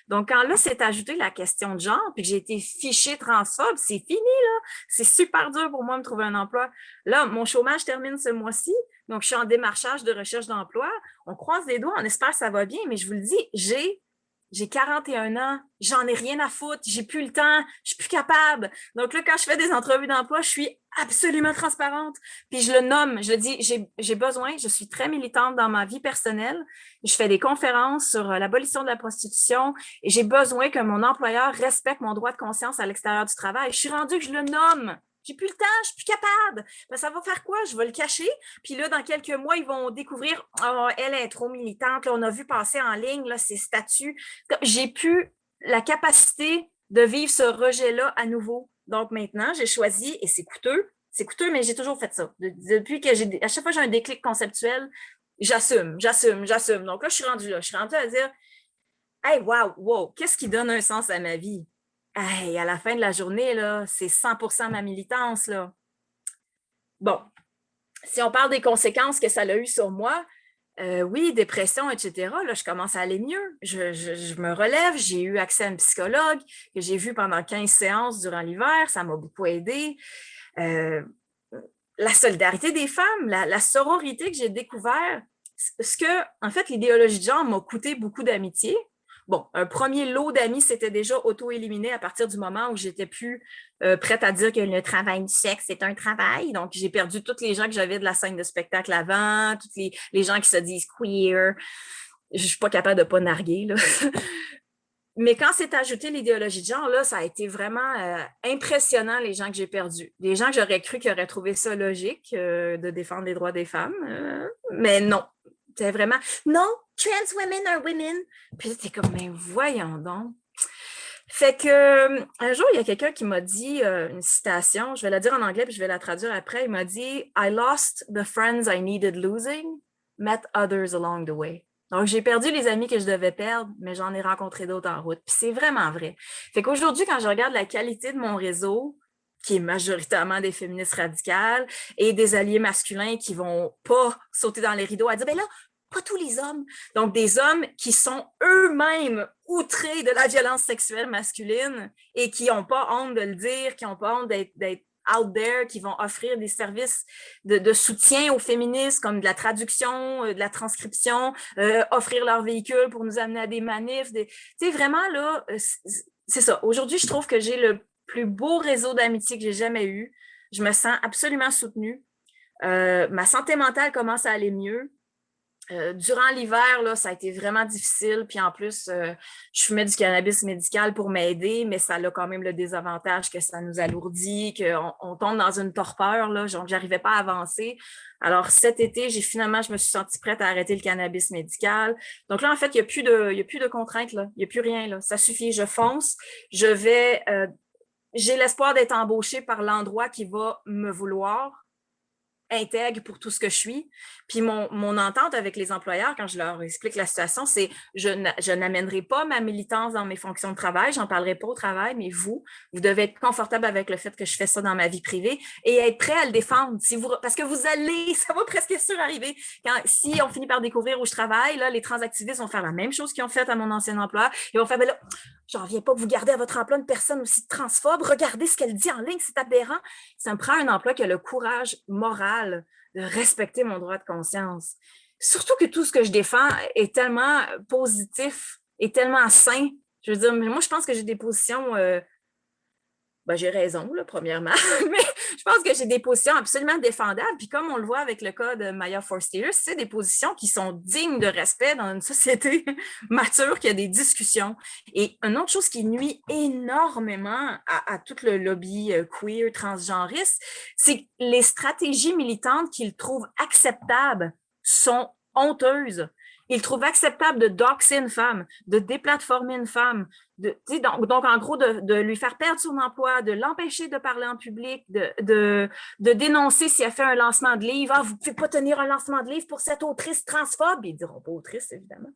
Donc, quand là, c'est ajouté la question de genre, puis que j'ai été fichée transphobe, c'est fini, là. C'est super dur pour moi de me trouver un emploi. Là, mon chômage termine ce mois-ci, donc je suis en démarchage de recherche d'emploi. On croise les doigts, on espère que ça va bien, mais je vous le dis, j'ai 41 ans, j'en ai rien à foutre, j'ai plus le temps, je suis plus capable. Donc là, quand je fais des entrevues d'emploi, je suis absolument transparente. Puis je le nomme, je le dis, j'ai besoin, je suis très militante dans ma vie personnelle. Je fais des conférences sur l'abolition de la prostitution et j'ai besoin que mon employeur respecte mon droit de conscience à l'extérieur du travail. Je suis rendue que je le nomme. J'ai plus le temps, je suis plus capable. Ben, ça va faire quoi? Je vais le cacher. Puis là, dans quelques mois, ils vont découvrir, oh, elle est trop militante. Là, on a vu passer en ligne là, ses statuts. J'ai plus la capacité de vivre ce rejet-là à nouveau. Donc maintenant, j'ai choisi, et c'est coûteux, mais j'ai toujours fait ça. Depuis que à chaque fois que j'ai un déclic conceptuel, j'assume. Donc là, je suis rendue à dire, hey, wow, qu'est-ce qui donne un sens à ma vie? Hey, à la fin de la journée, là, c'est 100% ma militance, là. Bon, si on parle des conséquences que ça a eu sur moi, oui, dépression, etc., là, je commence à aller mieux. Je me relève, j'ai eu accès à un psychologue que j'ai vu pendant 15 séances durant l'hiver, ça m'a beaucoup aidé. La solidarité des femmes, la sororité que j'ai découvert, en fait, l'idéologie de genre m'a coûté beaucoup d'amitié. Bon, un premier lot d'amis s'était déjà auto-éliminé à partir du moment où j'étais plus prête à dire que le travail du sexe, c'est un travail. Donc, j'ai perdu tous les gens que j'avais de la scène de spectacle avant, tous les gens qui se disent queer. Je suis pas capable de pas narguer, là. Mais quand c'est ajouté l'idéologie de genre, là, ça a été vraiment impressionnant, les gens que j'ai perdus. Des gens que j'aurais cru qu'ils auraient trouvé ça logique de défendre les droits des femmes. Mais non. C'est vraiment, non, trans women are women. Puis là, t'es comme, mais voyons donc. Fait que un jour, il y a quelqu'un qui m'a dit une citation, je vais la dire en anglais puis je vais la traduire après. Il m'a dit, I lost the friends I needed losing, met others along the way. Donc, j'ai perdu les amis que je devais perdre, mais j'en ai rencontré d'autres en route. Puis c'est vraiment vrai. Fait qu'aujourd'hui, quand je regarde la qualité de mon réseau, qui est majoritairement des féministes radicales et des alliés masculins qui vont pas sauter dans les rideaux à dire, ben là, pas tous les hommes. Donc, des hommes qui sont eux-mêmes outrés de la violence sexuelle masculine et qui n'ont pas honte de le dire, qui n'ont pas honte d'être out there, qui vont offrir des services de soutien aux féministes comme de la traduction, de la transcription, offrir leur véhicule pour nous amener à des manifs. Tu sais, vraiment, là, c'est ça. Aujourd'hui, je trouve que j'ai le plus beau réseau d'amitié que j'ai jamais eu. Je me sens absolument soutenue. Ma santé mentale commence à aller mieux. Durant l'hiver, là, ça a été vraiment difficile. Puis en plus, je fumais du cannabis médical pour m'aider, mais ça a quand même le désavantage que ça nous alourdit, qu'on tombe dans une torpeur, là, donc j'arrivais pas à avancer. Alors cet été, je me suis sentie prête à arrêter le cannabis médical. Donc là, en fait, il y a plus de contraintes, là. Il n'y a plus rien, là. Ça suffit, je fonce. J'ai l'espoir d'être embauchée par l'endroit qui va me vouloir, intègre pour tout ce que je suis. Puis mon entente avec les employeurs, quand je leur explique la situation, c'est je n'amènerai pas ma militance dans mes fonctions de travail, j'en parlerai pas au travail, mais vous devez être confortable avec le fait que je fais ça dans ma vie privée et être prêt à le défendre. Parce que ça va presque sûr arriver. Si on finit par découvrir où je travaille, là, les transactivistes vont faire la même chose qu'ils ont fait à mon ancien emploi. Ils vont faire, ben là, j'en reviens pas que vous gardez à votre emploi une personne aussi transphobe. Regardez ce qu'elle dit en ligne, c'est aberrant. Ça me prend un emploi qui a le courage moral de respecter mon droit de conscience. Surtout que tout ce que je défends est tellement positif et tellement sain. Je veux dire, moi, je pense que j'ai des positions... j'ai raison, là, premièrement, mais je pense que j'ai des positions absolument défendables. Puis comme on le voit avec le cas de Maya Forster, c'est des positions qui sont dignes de respect dans une société mature qui a des discussions. Et une autre chose qui nuit énormément à tout le lobby queer, transgenriste, c'est que les stratégies militantes qu'ils trouvent acceptables sont honteuses. Ils trouvent acceptable de doxer une femme, de déplatformer une femme, donc, en gros, de lui faire perdre son emploi, de l'empêcher de parler en public, de dénoncer si elle fait un lancement de livre. « Ah, vous ne pouvez pas tenir un lancement de livre pour cette autrice transphobe. » Ils ne diront pas autrice, évidemment.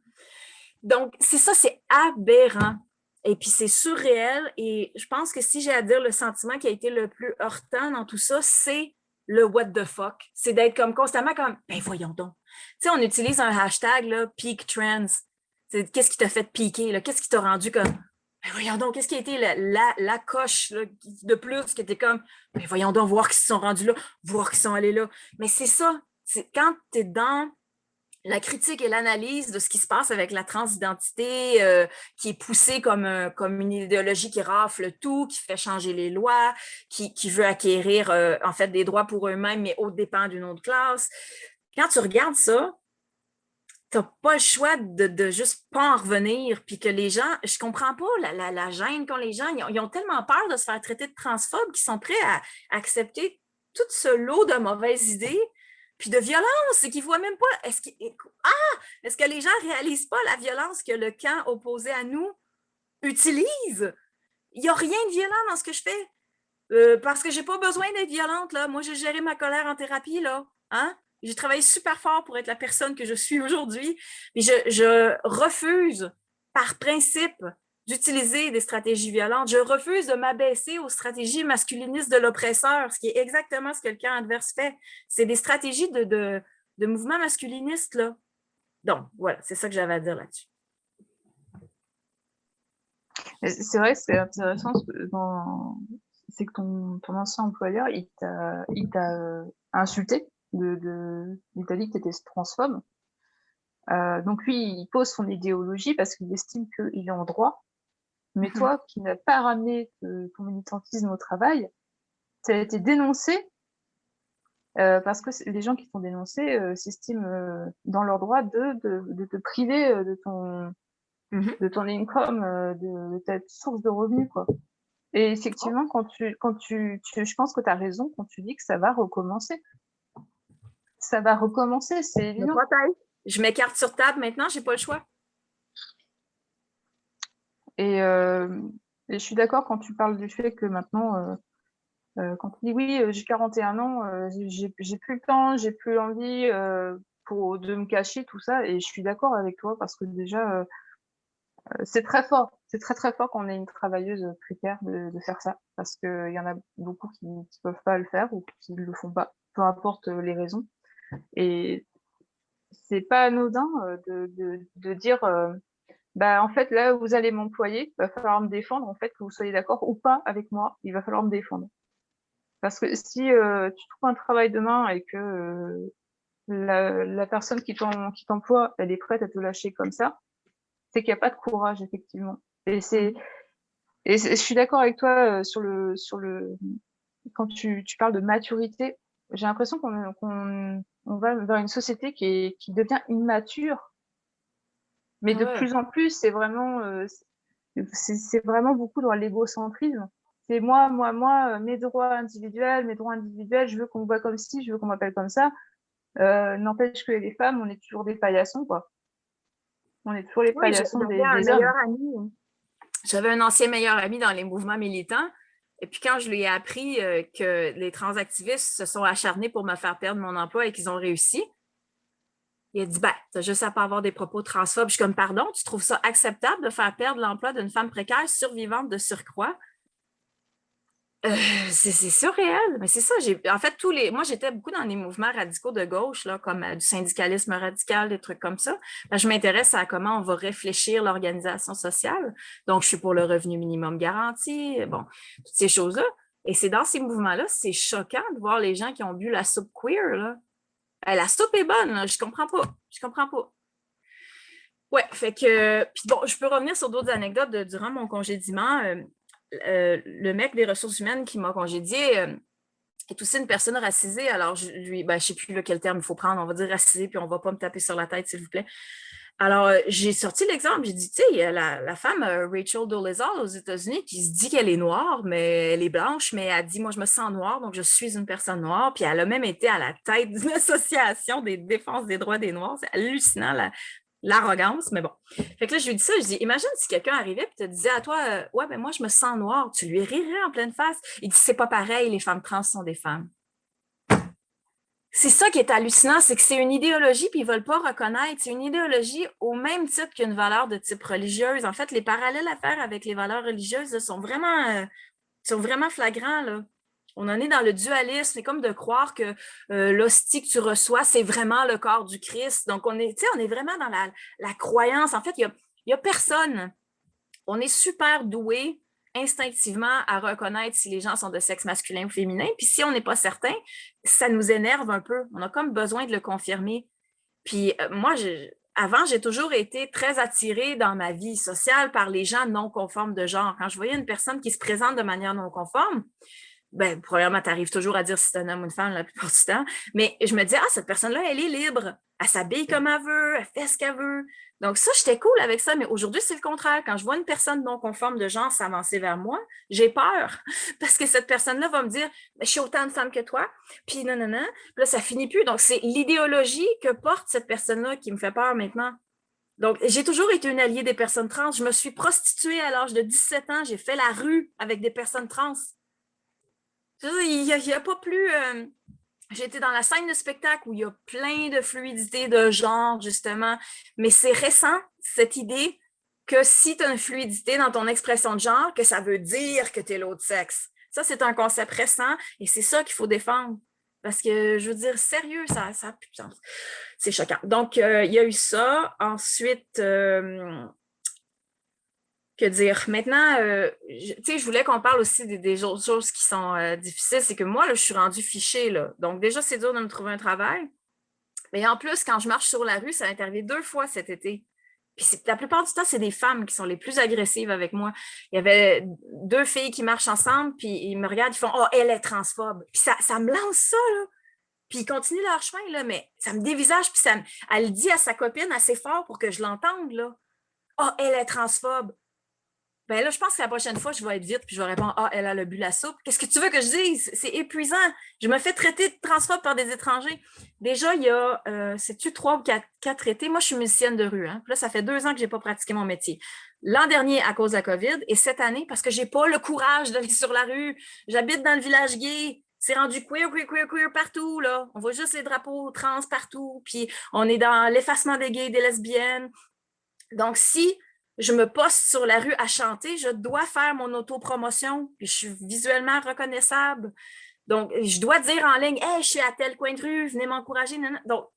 Donc, c'est ça, c'est aberrant. Et puis, c'est surréel. Et je pense que si j'ai à dire le sentiment qui a été le plus heurtant dans tout ça, c'est le what the fuck. C'est d'être comme constamment comme, ben voyons donc. Tu sais, on utilise un hashtag, là, peak trends. Qu'est-ce qui t'a fait piquer, là? Qu'est-ce qui t'a rendu comme, ben voyons donc, qu'est-ce qui a été la coche là, de plus que t'es comme, ben voyons donc, voir qu'ils se sont rendus là, voir qu'ils sont allés là. Mais c'est ça, c'est quand t'es dans la critique et l'analyse de ce qui se passe avec la transidentité qui est poussée comme une idéologie qui rafle tout, qui fait changer les lois, qui veut acquérir en fait des droits pour eux-mêmes, mais aux dépens d'une autre classe. Quand tu regardes ça, tu n'as pas le choix de juste pas en revenir, puis que les gens, je comprends pas la gêne qu'ont les gens, ils ont tellement peur de se faire traiter de transphobes qu'ils sont prêts à accepter tout ce lot de mauvaises idées, puis de violence, et qu'ils voient même pas, est-ce que les gens réalisent pas la violence que le camp opposé à nous utilise? Il n'y a rien de violent dans ce que je fais, parce que j'ai pas besoin d'être violente, là. Moi, j'ai géré ma colère en thérapie, là, hein? J'ai travaillé super fort pour être la personne que je suis aujourd'hui. Mais je refuse, par principe, d'utiliser des stratégies violentes. Je refuse de m'abaisser aux stratégies masculinistes de l'oppresseur, ce qui est exactement ce que le camp adverse fait. C'est des stratégies de mouvement masculiniste, là. Donc, voilà, c'est ça que j'avais à dire là-dessus. C'est vrai que c'est intéressant, c'est que ton ancien employeur, il t'a insulté. Il t'a dit que tu étais transphobe. Donc lui, il pose son idéologie parce qu'il estime qu'il est en droit. Mais toi, qui n'as pas ramené ton militantisme au travail, tu as été dénoncé parce que les gens qui t'ont dénoncé s'estiment dans leur droit de te priver de ton income, de ta source de revenus, quoi. Et effectivement, je pense que tu as raison quand tu dis que ça va recommencer. Ça va recommencer, c'est évident. Je m'écarte sur table maintenant, j'ai pas le choix. Et je suis d'accord quand tu parles du fait que maintenant, quand tu dis oui, j'ai 41 ans, j'ai plus le temps, j'ai plus l'envie de me cacher, tout ça. Et je suis d'accord avec toi parce que déjà, c'est très fort. C'est très très fort quand on est une travailleuse précaire de faire ça parce qu'il y en a beaucoup qui peuvent pas le faire ou qui ne le font pas, peu importe les raisons. Et c'est pas anodin de dire bah, en fait, là, vous allez m'employer, il va falloir me défendre, en fait, que vous soyez d'accord ou pas avec moi, il va falloir me défendre. Parce que si tu trouves un travail demain et que la personne qui t'emploie, elle est prête à te lâcher comme ça, c'est qu'il n'y a pas de courage, effectivement. Je suis d'accord avec toi quand tu parles de maturité, j'ai l'impression qu'on va vers une société qui devient immature, mais de Ouais. plus en plus, c'est vraiment beaucoup dans l'égocentrisme. C'est moi, moi, moi, mes droits individuels, je veux qu'on me voit comme ci, je veux qu'on m'appelle comme ça. N'empêche que les femmes, on est toujours des paillassons, quoi. On est toujours les Oui, paillassons j'avais un des meilleur hommes. ami. J'avais un ancien meilleur ami dans les mouvements militants. Et puis quand je lui ai appris que les transactivistes se sont acharnés pour me faire perdre mon emploi et qu'ils ont réussi, il a dit, ben, t'as juste à pas avoir des propos transphobes. Je suis comme, pardon, tu trouves ça acceptable de faire perdre l'emploi d'une femme précaire, survivante de surcroît? C'est surréel, mais c'est ça. En fait, moi, j'étais beaucoup dans les mouvements radicaux de gauche, là, comme du syndicalisme radical, des trucs comme ça. Je m'intéresse à comment on va réfléchir l'organisation sociale. Donc, je suis pour le revenu minimum garanti, bon, toutes ces choses-là. Et c'est dans ces mouvements-là, c'est choquant de voir les gens qui ont bu la soupe queer, là. La soupe est bonne, là, je comprends pas. Je comprends pas. Ouais, fait que, puis bon, je peux revenir sur d'autres anecdotes durant mon congédiement. Le mec des ressources humaines qui m'a congédié est aussi une personne racisée. Alors, je ne sais plus quel terme il faut prendre. On va dire racisé, puis on ne va pas me taper sur la tête, s'il vous plaît. Alors, j'ai sorti l'exemple. J'ai dit, tu sais, il y a la femme Rachel Dolezal aux États-Unis qui se dit qu'elle est noire, mais elle est blanche, mais elle dit, moi, je me sens noire, donc je suis une personne noire. Puis elle a même été à la tête d'une association des défenses des droits des Noirs. C'est hallucinant, l'arrogance, mais bon. Fait que là, je lui dis ça, je dis, imagine si quelqu'un arrivait et te disait à toi, ouais, ben moi, je me sens noire, tu lui rirais en pleine face. Il dit, c'est pas pareil, les femmes trans sont des femmes. C'est ça qui est hallucinant, c'est que c'est une idéologie, puis ils ne veulent pas reconnaître. C'est une idéologie au même titre qu'une valeur de type religieuse. En fait, les parallèles à faire avec les valeurs religieuses sont vraiment flagrants, là. On en est dans le dualisme. C'est comme de croire que l'hostie que tu reçois, c'est vraiment le corps du Christ. Donc, on est vraiment dans la croyance. En fait, il y a personne. On est super doué instinctivement à reconnaître si les gens sont de sexe masculin ou féminin. Puis si on n'est pas certain, ça nous énerve un peu. On a comme besoin de le confirmer. Puis moi, avant, j'ai toujours été très attirée dans ma vie sociale par les gens non conformes de genre. Quand je voyais une personne qui se présente de manière non conforme, ben, premièrement, tu arrives toujours à dire si c'est un homme ou une femme la plupart du temps, mais je me dis, cette personne-là, elle est libre. Elle s'habille comme elle veut, elle fait ce qu'elle veut. Donc ça, j'étais cool avec ça, mais aujourd'hui, c'est le contraire. Quand je vois une personne non conforme de genre s'avancer vers moi, j'ai peur parce que cette personne-là va me dire, je suis autant de femme que toi, puis non. Puis là, ça finit plus. Donc, c'est l'idéologie que porte cette personne-là qui me fait peur maintenant. Donc, j'ai toujours été une alliée des personnes trans. Je me suis prostituée à l'âge de 17 ans. J'ai fait la rue avec des personnes trans. Il n'y a pas plus... j'ai été dans la scène de spectacle où il y a plein de fluidité de genre, justement. Mais c'est récent, cette idée que si tu as une fluidité dans ton expression de genre, que ça veut dire que tu es l'autre sexe. Ça, c'est un concept récent et c'est ça qu'il faut défendre. Parce que, je veux dire, sérieux, ça a plus de sens. C'est choquant. Donc, il y a eu ça. Ensuite, que dire? Maintenant, je voulais qu'on parle aussi des autres choses qui sont difficiles. C'est que moi, là, je suis rendue fichée. Là. Donc, déjà, c'est dur de me trouver un travail. Mais en plus, quand je marche sur la rue, ça a interviewé 2 fois cet été. Puis la plupart du temps, c'est des femmes qui sont les plus agressives avec moi. Il y avait 2 filles qui marchent ensemble, puis ils me regardent, ils font « Oh, elle est transphobe. » Puis ça me lance ça, là. Puis ils continuent leur chemin, là, mais ça me dévisage, puis elle dit à sa copine assez fort pour que je l'entende, là. « Oh, elle est transphobe. » Ben là, je pense que la prochaine fois, je vais être vite puis je vais répondre elle a bu la soupe. Qu'est-ce que tu veux que je dise? C'est épuisant. Je me fais traiter de transphobe par des étrangers. Déjà, il y a, sais-tu, 3 ou 4 étés. Moi, je suis musicienne de rue. Hein. Puis là, ça fait 2 ans que je n'ai pas pratiqué mon métier. L'an dernier, à cause de la COVID, et cette année, parce que je n'ai pas le courage d'aller sur la rue. J'habite dans le village gay. C'est rendu queer partout, là. On voit juste les drapeaux trans partout. Puis on est dans l'effacement des gays, des lesbiennes. Donc, si je me poste sur la rue à chanter, je dois faire mon autopromotion, puis je suis visuellement reconnaissable. Donc, je dois dire en ligne, hey, je suis à tel coin de rue, venez m'encourager. Donc,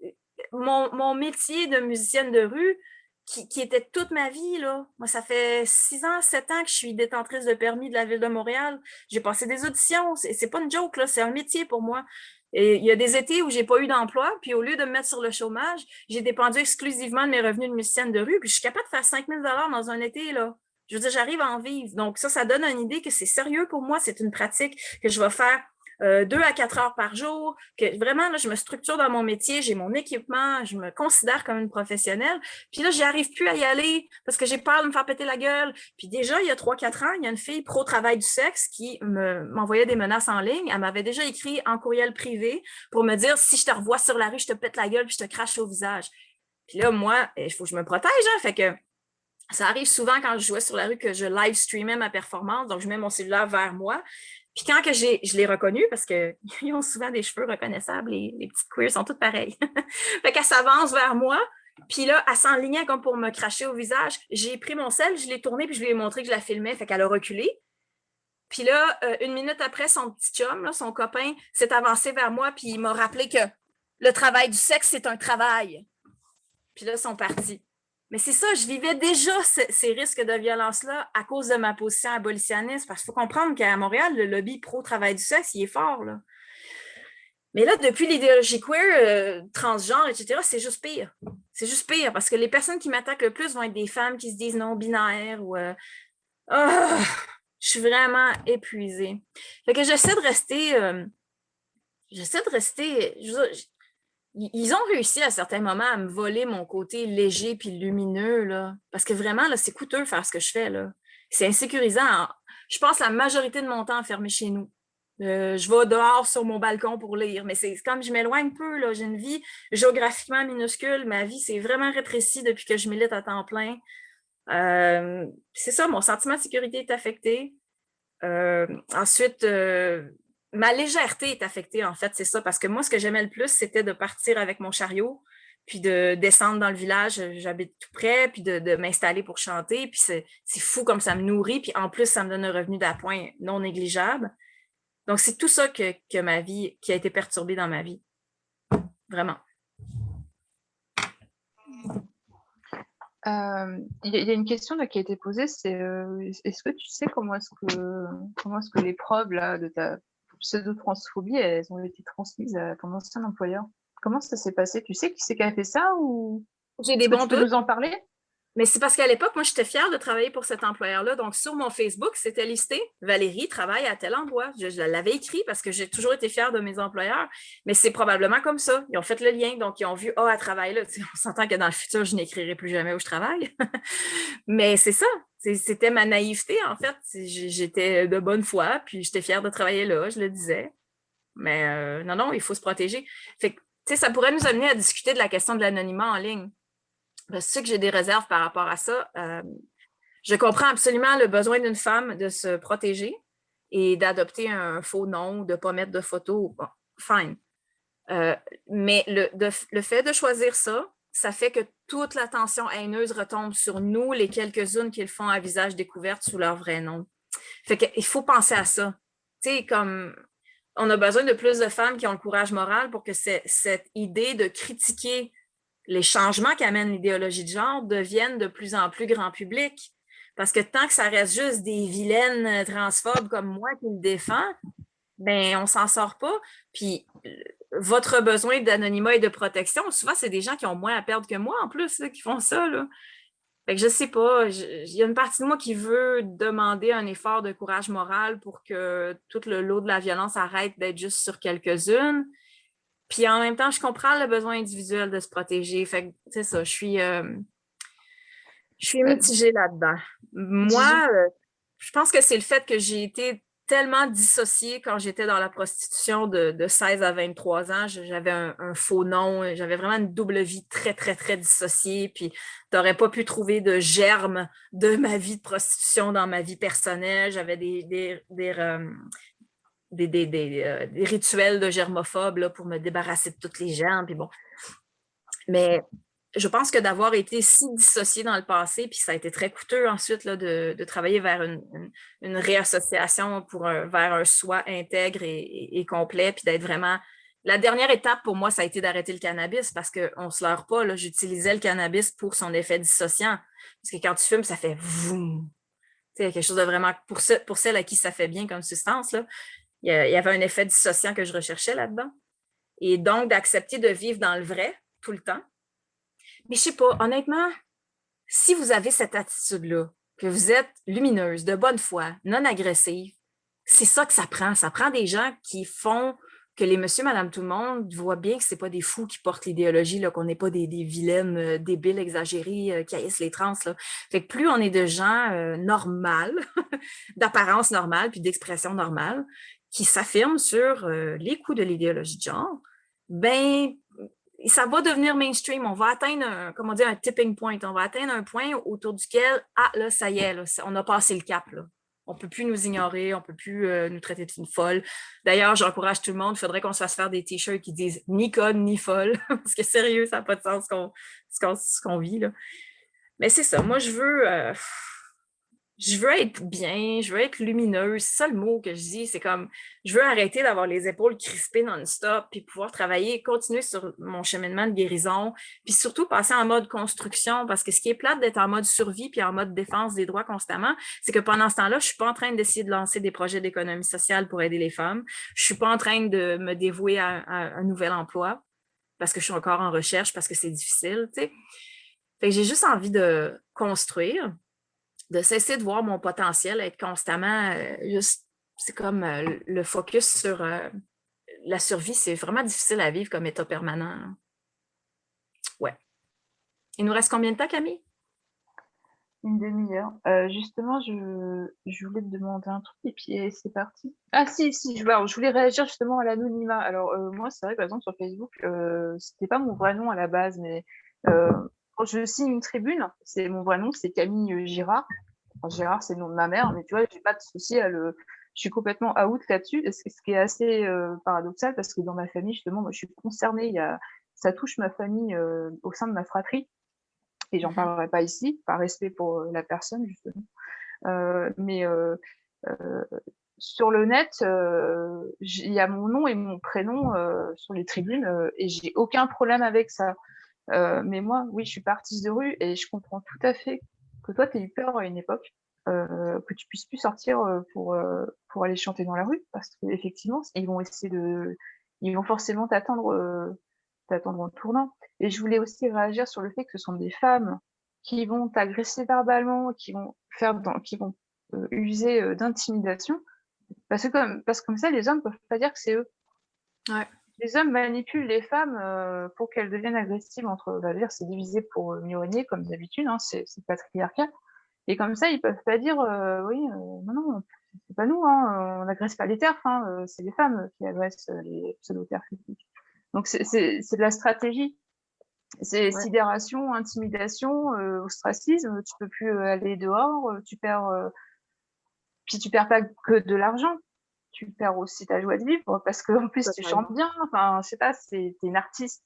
mon métier de musicienne de rue, qui était toute ma vie, là. Moi, ça fait 6 ans, 7 ans que je suis détentrice de permis de la Ville de Montréal. J'ai passé des auditions. C'est pas une joke, là. C'est un métier pour moi. Et il y a des étés où j'ai pas eu d'emploi, puis au lieu de me mettre sur le chômage, j'ai dépendu exclusivement de mes revenus de musicienne de rue, puis je suis capable de faire 5 000 dans un été, là. Je veux dire, j'arrive à en vivre. Donc ça donne une idée que c'est sérieux pour moi. C'est une pratique que je vais faire 2 à 4 heures par jour, que vraiment, là, je me structure dans mon métier, j'ai mon équipement, je me considère comme une professionnelle. Puis là, j'y arrive plus à y aller parce que j'ai peur de me faire péter la gueule. Puis déjà, il y a 3-4 ans, il y a une fille pro-travail du sexe qui m'envoyait des menaces en ligne. Elle m'avait déjà écrit en courriel privé pour me dire « Si je te revois sur la rue, je te pète la gueule puis je te crache au visage. » Puis là, moi, il faut que je me protège, hein, fait que ça arrive souvent quand je jouais sur la rue que je live streamais ma performance, donc je mets mon cellulaire vers moi. Puis quand que je l'ai reconnu, parce qu'ils ont souvent des cheveux reconnaissables, les petites queers sont toutes pareilles. Fait qu'elle s'avance vers moi, puis là, elle s'enlignait comme pour me cracher au visage. J'ai pris mon sel, je l'ai tourné, puis je lui ai montré que je la filmais, fait qu'elle a reculé. Puis là, 1 minute après, son petit chum, là, son copain, s'est avancé vers moi, puis il m'a rappelé que le travail du sexe, c'est un travail. Puis là, ils sont partis. Mais c'est ça, je vivais déjà ces risques de violence-là à cause de ma position abolitionniste, parce qu'il faut comprendre qu'à Montréal, le lobby pro-travail du sexe, il est fort, là. Mais là, depuis l'idéologie queer, transgenre, etc., c'est juste pire. C'est juste pire, parce que les personnes qui m'attaquent le plus vont être des femmes qui se disent non-binaires ou... je suis vraiment épuisée. Fait que j'essaie de rester... Ils ont réussi à certains moments à me voler mon côté léger puis lumineux, là. Parce que vraiment, là, c'est coûteux faire ce que je fais, là. C'est insécurisant. Je passe la majorité de mon temps enfermée chez nous. Je vais dehors sur mon balcon pour lire, mais c'est comme je m'éloigne peu, là. J'ai une vie géographiquement minuscule. Ma vie s'est vraiment rétrécie depuis que je milite à temps plein. C'est ça, mon sentiment de sécurité est affecté. Ensuite, ma légèreté est affectée, en fait, c'est ça, parce que moi, ce que j'aimais le plus, c'était de partir avec mon chariot, puis de descendre dans le village, j'habite tout près, puis de m'installer pour chanter, puis c'est fou comme ça me nourrit, puis en plus, ça me donne un revenu d'appoint non négligeable. Donc, c'est tout ça que ma vie, qui a été perturbée dans ma vie. Vraiment. Il y a une question là, qui a été posée, c'est est-ce que tu sais comment est-ce que les preuves là, de ta pseudo-transphobie, elles ont été transmises à ton ancien employeur? Comment ça s'est passé? Tu sais qui c'est qui a fait ça ou J'ai des bons tu peux doutes. nous en parler? Mais c'est parce qu'à l'époque, moi, j'étais fière de travailler pour cet employeur-là. Donc, sur mon Facebook, c'était listé « Valérie travaille à tel endroit ». Je l'avais écrit parce que j'ai toujours été fière de mes employeurs. Mais c'est probablement comme ça. Ils ont fait le lien. Donc, ils ont vu « Ah, elle travaille là ». On s'entend que dans le futur, je n'écrirai plus jamais où je travaille. Mais c'est ça. C'était ma naïveté, en fait. J'étais de bonne foi, puis j'étais fière de travailler là, je le disais. Mais non, il faut se protéger. Fait que, tu sais, ça pourrait nous amener à discuter de la question de l'anonymat en ligne. Je sais que j'ai des réserves par rapport à ça. Je comprends absolument le besoin d'une femme de se protéger et d'adopter un faux nom, de ne pas mettre de photos. Bon, fine. Mais le fait de choisir ça, ça fait que toute l'attention haineuse retombe sur nous, les quelques-unes qui le font à visage découvert sous leur vrai nom. Fait qu'il faut penser à ça. Tu sais, comme on a besoin de plus de femmes qui ont le courage moral pour que cette idée de critiquer les changements qu'amène l'idéologie de genre deviennent de plus en plus grand public. Parce que tant que ça reste juste des vilaines transphobes comme moi qui le défend, ben on s'en sort pas. Puis votre besoin d'anonymat et de protection, souvent, c'est des gens qui ont moins à perdre que moi en plus, là, qui font ça, là. Fait que je sais pas, il y a une partie de moi qui veut demander un effort de courage moral pour que tout le lot de la violence arrête d'être juste sur quelques-unes. Puis en même temps, je comprends le besoin individuel de se protéger. Fait que c'est ça, je suis mitigée là-dedans. Moi, je pense que c'est le fait que j'ai été tellement dissociée quand j'étais dans la prostitution de 16 à 23 ans. J'avais un faux nom, j'avais vraiment une double vie très, très, très dissociée. Puis tu n'aurais pas pu trouver de germe de ma vie de prostitution dans ma vie personnelle. J'avais des rituels de germophobes là, pour me débarrasser de toutes les germes. Puis bon. Mais je pense que d'avoir été si dissociée dans le passé, puis ça a été très coûteux ensuite là, de travailler vers une réassociation vers un soi intègre et complet, puis d'être vraiment La dernière étape pour moi, ça a été d'arrêter le cannabis parce qu'on ne se leurre pas, là, j'utilisais le cannabis pour son effet dissociant. Parce que quand tu fumes, ça fait vroom. Tu sais, quelque chose de vraiment, pour celles à qui ça fait bien comme substance, là, il y avait un effet dissociant que je recherchais là-dedans. Et donc, d'accepter de vivre dans le vrai tout le temps. Mais je sais pas, honnêtement, si vous avez cette attitude-là, que vous êtes lumineuse, de bonne foi, non agressive, c'est ça que ça prend. Ça prend des gens qui font que les monsieur, madame, tout le monde voient bien que c'est pas des fous qui portent l'idéologie, là, qu'on n'est pas des vilaines débiles exagérés qui haïssent les trans. Là. Fait que plus on est de gens normales, d'apparence normale puis d'expression normale, qui s'affirment sur les coups de l'idéologie de genre, ben ça va devenir mainstream. On va atteindre un tipping point. On va atteindre un point autour duquel, là, ça y est, là, on a passé le cap. Là. On ne peut plus nous ignorer, on ne peut plus nous traiter de folle. D'ailleurs, j'encourage tout le monde, il faudrait qu'on se fasse faire des t-shirts qui disent ni conne, ni folle, parce que sérieux, ça n'a pas de sens ce qu'on vit. Là. Mais c'est ça, moi, je veux être bien, je veux être lumineuse. C'est ça le mot que je dis. C'est comme, je veux arrêter d'avoir les épaules crispées non-stop, puis pouvoir travailler, continuer sur mon cheminement de guérison, puis surtout passer en mode construction, parce que ce qui est plate d'être en mode survie puis en mode défense des droits constamment, c'est que pendant ce temps-là, je suis pas en train d'essayer de lancer des projets d'économie sociale pour aider les femmes. Je suis pas en train de me dévouer à un nouvel emploi, parce que je suis encore en recherche, parce que c'est difficile, tu sais. Fait que j'ai juste envie de construire, de cesser de voir mon potentiel, être constamment juste, c'est comme le focus sur la survie, c'est vraiment difficile à vivre comme état permanent. Ouais. Il nous reste combien de temps, Camille? Une demi-heure. Justement, je voulais te demander un truc et puis c'est parti. Ah si, je voulais réagir justement à l'anonymat. Alors moi, c'est vrai que par exemple sur Facebook, c'était pas mon vrai nom à la base, mais quand je signe une tribune, c'est mon vrai nom, c'est Camille Girard. Enfin, Girard, c'est le nom de ma mère, mais tu vois, j'ai pas de souci à le. Je suis complètement out là-dessus, ce qui est assez paradoxal parce que dans ma famille, justement, moi, je suis concernée. Ça touche ma famille au sein de ma fratrie. Et j'en parlerai pas ici, par respect pour la personne, justement. Mais sur le net, il y a mon nom et mon prénom sur les tribunes et j'ai aucun problème avec ça. Mais moi, oui, je suis pas artiste de rue et je comprends tout à fait que toi, tu as eu peur à une époque, que tu puisses plus sortir pour aller chanter dans la rue parce qu'effectivement, ils vont forcément t'attendre en tournant. Et je voulais aussi réagir sur le fait que ce sont des femmes qui vont t'agresser verbalement, qui vont user d'intimidation, parce que comme ça, les hommes peuvent pas dire que c'est eux. Ouais. Les hommes manipulent les femmes pour qu'elles deviennent agressives entre eux. D'ailleurs, c'est divisé pour mieux régner, comme d'habitude, hein, c'est patriarcal. Et comme ça, ils peuvent pas dire oui, non, c'est pas nous, hein, on n'agresse pas les TERF, hein, c'est les femmes qui agressent les pseudo-TERF. Donc c'est de la stratégie. C'est sidération, intimidation, ostracisme. Tu peux plus aller dehors. Puis tu perds pas que de l'argent. Tu perds aussi ta joie de vivre parce que en plus tu chantes bien. Enfin, je sais pas, t'es une artiste.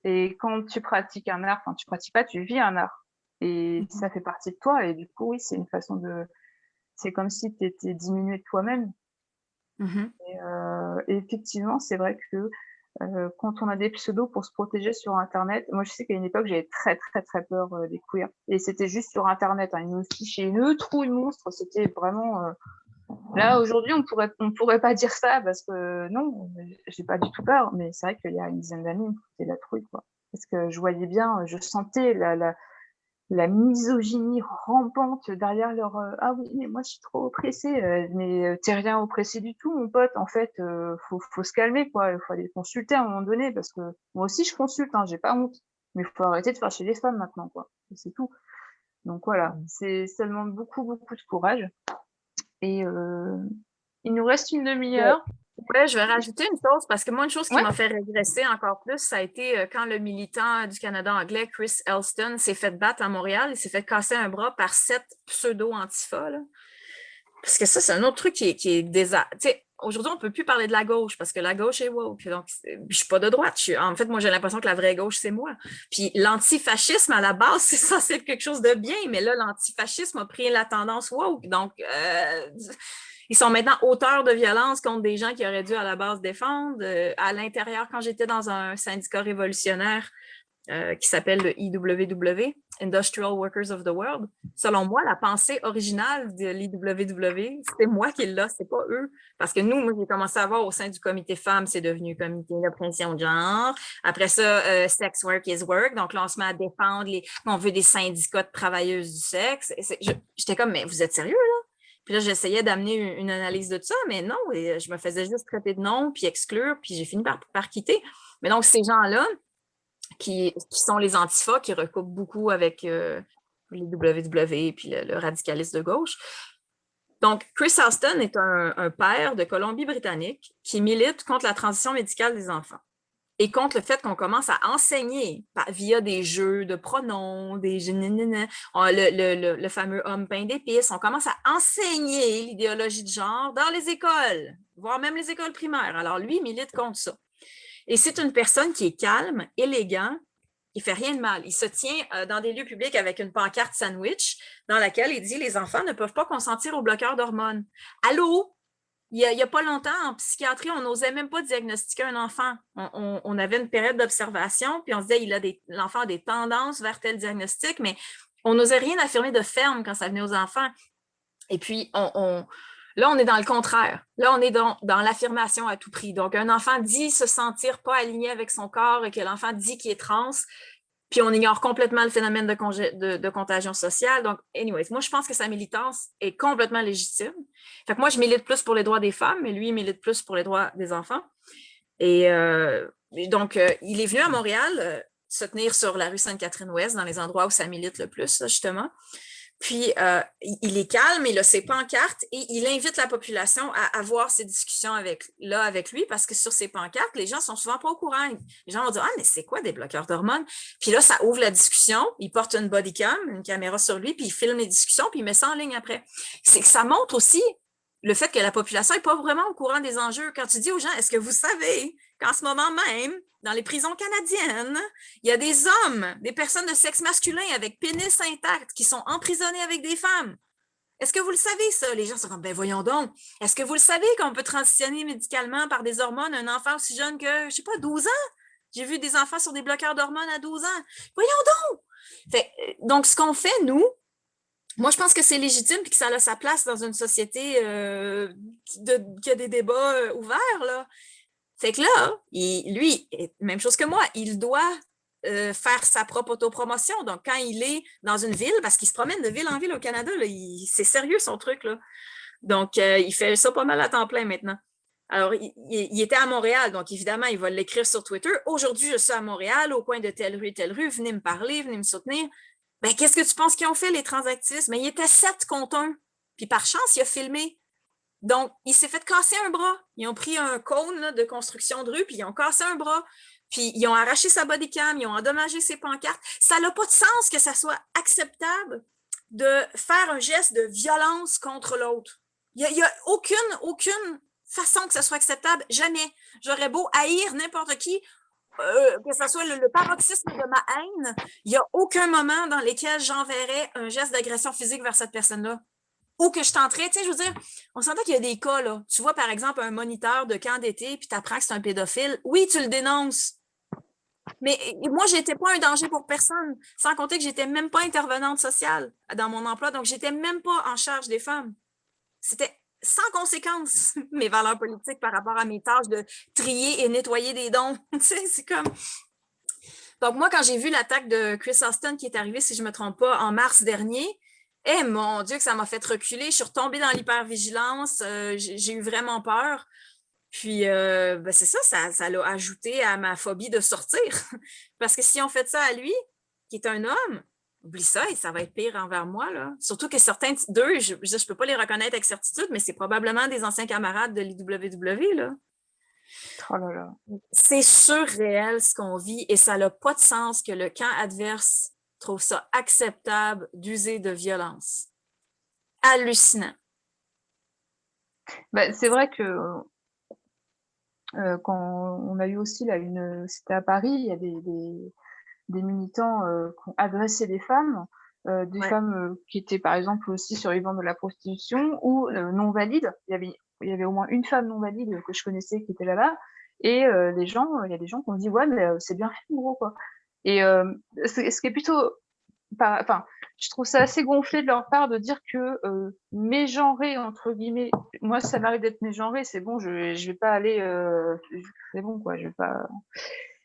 Et quand tu pratiques un art, enfin tu pratiques pas, tu vis un art. Et ça fait partie de toi. Et du coup, oui, c'est une façon de. C'est comme si tu étais diminué de toi-même. Et effectivement, c'est vrai que quand on a des pseudos pour se protéger sur Internet, moi je sais qu'à une époque j'avais très très très peur des queers et c'était juste sur Internet, hein. Ils nous fichaient une trouille monstre, c'était vraiment là aujourd'hui on pourrait pas dire ça parce que non, j'ai pas du tout peur, mais c'est vrai qu'il y a une dizaine d'années c'était la trouille quoi, parce que je voyais bien, je sentais la misogynie rampante derrière leur ah oui mais moi je suis trop oppressée mais t'es rien oppressé du tout mon pote en fait faut se calmer quoi, il faut aller consulter à un moment donné parce que moi aussi je consulte hein, j'ai pas honte mais il faut arrêter de fâcher les femmes maintenant quoi, c'est tout. Donc voilà, ça demande beaucoup beaucoup de courage et il nous reste une demi-heure. Ouais, je vais rajouter une chose parce que moi, une chose qui Ouais. m'a fait régresser encore plus, ça a été quand le militant du Canada anglais, Chris Elston, s'est fait battre à Montréal. Il s'est fait casser un bras par 7 pseudo-antifa. Parce que ça, c'est un autre truc qui est aujourd'hui, on ne peut plus parler de la gauche parce que la gauche est woke. Donc, je ne suis pas de droite. En fait, moi, j'ai l'impression que la vraie gauche, c'est moi. Puis l'antifascisme, à la base, c'est censé être quelque chose de bien, mais là, l'antifascisme a pris la tendance woke. Donc, ils sont maintenant auteurs de violence contre des gens qui auraient dû à la base défendre. À l'intérieur, quand j'étais dans un syndicat révolutionnaire qui s'appelle le IWW, Industrial Workers of the World, selon moi, la pensée originale de l'IWW, c'est moi qui l'ai, c'est pas eux. Parce que nous, moi, j'ai commencé à voir au sein du comité femmes, c'est devenu comité d'oppression de genre. Après ça, sex work is work. Donc là, on se met à défendre, on veut des syndicats de travailleuses du sexe. J'étais comme, mais vous êtes sérieux, là? Puis là, j'essayais d'amener une analyse de ça, mais non, et je me faisais juste traiter de non, puis exclure, puis j'ai fini par quitter. Mais donc, ces gens-là, qui sont les antifas, qui recoupent beaucoup avec les WW puis le radicalisme de gauche. Donc, Chris Alston est un père de Colombie-Britannique qui milite contre la transition médicale des enfants et contre le fait qu'on commence à enseigner via des jeux de pronoms, le fameux homme pain d'épices, on commence à enseigner l'idéologie de genre dans les écoles, voire même les écoles primaires. Alors, lui, il milite contre ça. Et c'est une personne qui est calme, élégant, qui ne fait rien de mal. Il se tient dans des lieux publics avec une pancarte sandwich dans laquelle il dit « Les enfants ne peuvent pas consentir aux bloqueurs d'hormones. » Allô? Il n'y a pas longtemps, en psychiatrie, on n'osait même pas diagnostiquer un enfant. On avait une période d'observation, puis on se disait l'enfant a des tendances vers tel diagnostic, mais on n'osait rien affirmer de ferme quand ça venait aux enfants. Et puis, là, on est dans le contraire. Là, on est dans l'affirmation à tout prix. Donc, un enfant dit se sentir pas aligné avec son corps et que l'enfant dit qu'il est trans, puis on ignore complètement le phénomène de contagion sociale. Donc, anyways, moi, je pense que sa militance est complètement légitime. Fait que moi, je milite plus pour les droits des femmes, mais lui, il milite plus pour les droits des enfants. Et donc, il est venu à Montréal se tenir sur la rue Sainte-Catherine-Ouest, dans les endroits où ça milite le plus, justement. Puis, il est calme, il a ses pancartes et il invite la population à avoir ces discussions avec lui parce que sur ces pancartes, les gens sont souvent pas au courant. Les gens vont dire « Ah, mais c'est quoi des bloqueurs d'hormones? » Puis là, ça ouvre la discussion. Il porte une bodycam, une caméra sur lui, puis il filme les discussions, puis il met ça en ligne après. C'est que ça montre aussi le fait que la population n'est pas vraiment au courant des enjeux. Quand tu dis aux gens « Est-ce que vous savez qu'en ce moment même, dans les prisons canadiennes, il y a des hommes, des personnes de sexe masculin avec pénis intact qui sont emprisonnés avec des femmes. Est-ce que vous le savez, ça? » Les gens sont comme, ben voyons donc. Est-ce que vous le savez qu'on peut transitionner médicalement par des hormones un enfant aussi jeune que, je sais pas, 12 ans? J'ai vu des enfants sur des bloqueurs d'hormones à 12 ans. Voyons donc! Donc, ce qu'on fait, nous, moi, je pense que c'est légitime et que ça a sa place dans une société qui a des débats ouverts, là. Fait que là, lui, même chose que moi, il doit faire sa propre autopromotion. Donc, quand il est dans une ville, parce qu'il se promène de ville en ville au Canada, c'est sérieux son truc, là. Donc, il fait ça pas mal à temps plein maintenant. Alors, il était à Montréal, donc évidemment, il va l'écrire sur Twitter. « Aujourd'hui, je suis à Montréal, au coin de telle rue, venez me parler, venez me soutenir. » Ben, qu'est-ce que tu penses qu'ils ont fait, les transactivistes? Mais il était 7 contre 1. Puis par chance, il a filmé. Donc, il s'est fait casser un bras. Ils ont pris un cône là, de construction de rue, puis ils ont cassé un bras. Puis ils ont arraché sa bodycam, ils ont endommagé ses pancartes. Ça n'a pas de sens que ça soit acceptable de faire un geste de violence contre l'autre. Il n'y a aucune façon que ça soit acceptable. Jamais. J'aurais beau haïr n'importe qui, que ce soit le paroxysme de ma haine, il n'y a aucun moment dans lequel j'enverrais un geste d'agression physique vers cette personne-là. Ou que je tenterais, tu sais, je veux dire, on s'entend qu'il y a des cas, là. Tu vois, par exemple, un moniteur de camp d'été, puis tu apprends que c'est un pédophile. Oui, tu le dénonces. Mais moi, je n'étais pas un danger pour personne, sans compter que je n'étais même pas intervenante sociale dans mon emploi, donc je n'étais même pas en charge des femmes. C'était sans conséquence, mes valeurs politiques par rapport à mes tâches de trier et nettoyer des dons. Tu sais, c'est comme... Donc, moi, quand j'ai vu l'attaque de Chris Alston qui est arrivée, si je ne me trompe pas, en mars dernier, mon Dieu, que ça m'a fait reculer. Je suis retombée dans l'hypervigilance. J'ai eu vraiment peur. Puis, ben c'est ça l'a ajouté à ma phobie de sortir. Parce que si on fait ça à lui, qui est un homme, oublie ça et ça va être pire envers moi, là. Surtout que certains d'eux, je ne peux pas les reconnaître avec certitude, mais c'est probablement des anciens camarades de l'IWW, là. Oh là là. C'est surréel ce qu'on vit et ça n'a pas de sens que le camp adverse trouve ça acceptable d'user de violence. Hallucinant. Bah, c'est vrai que quand on a eu aussi là c'était à Paris, il y a des militants qui ont agressé des Ouais. femmes qui étaient par exemple aussi survivantes de la prostitution ou non valides. Il y avait au moins une femme non valide que je connaissais qui était là-bas. Et il y a des gens qui ont dit ouais mais c'est bien fait en gros quoi. Et ce qui est plutôt enfin, je trouve ça assez gonflé de leur part de dire que mégenrer entre guillemets, moi ça m'arrive d'être mégenrée, c'est bon, je vais pas aller, c'est bon quoi,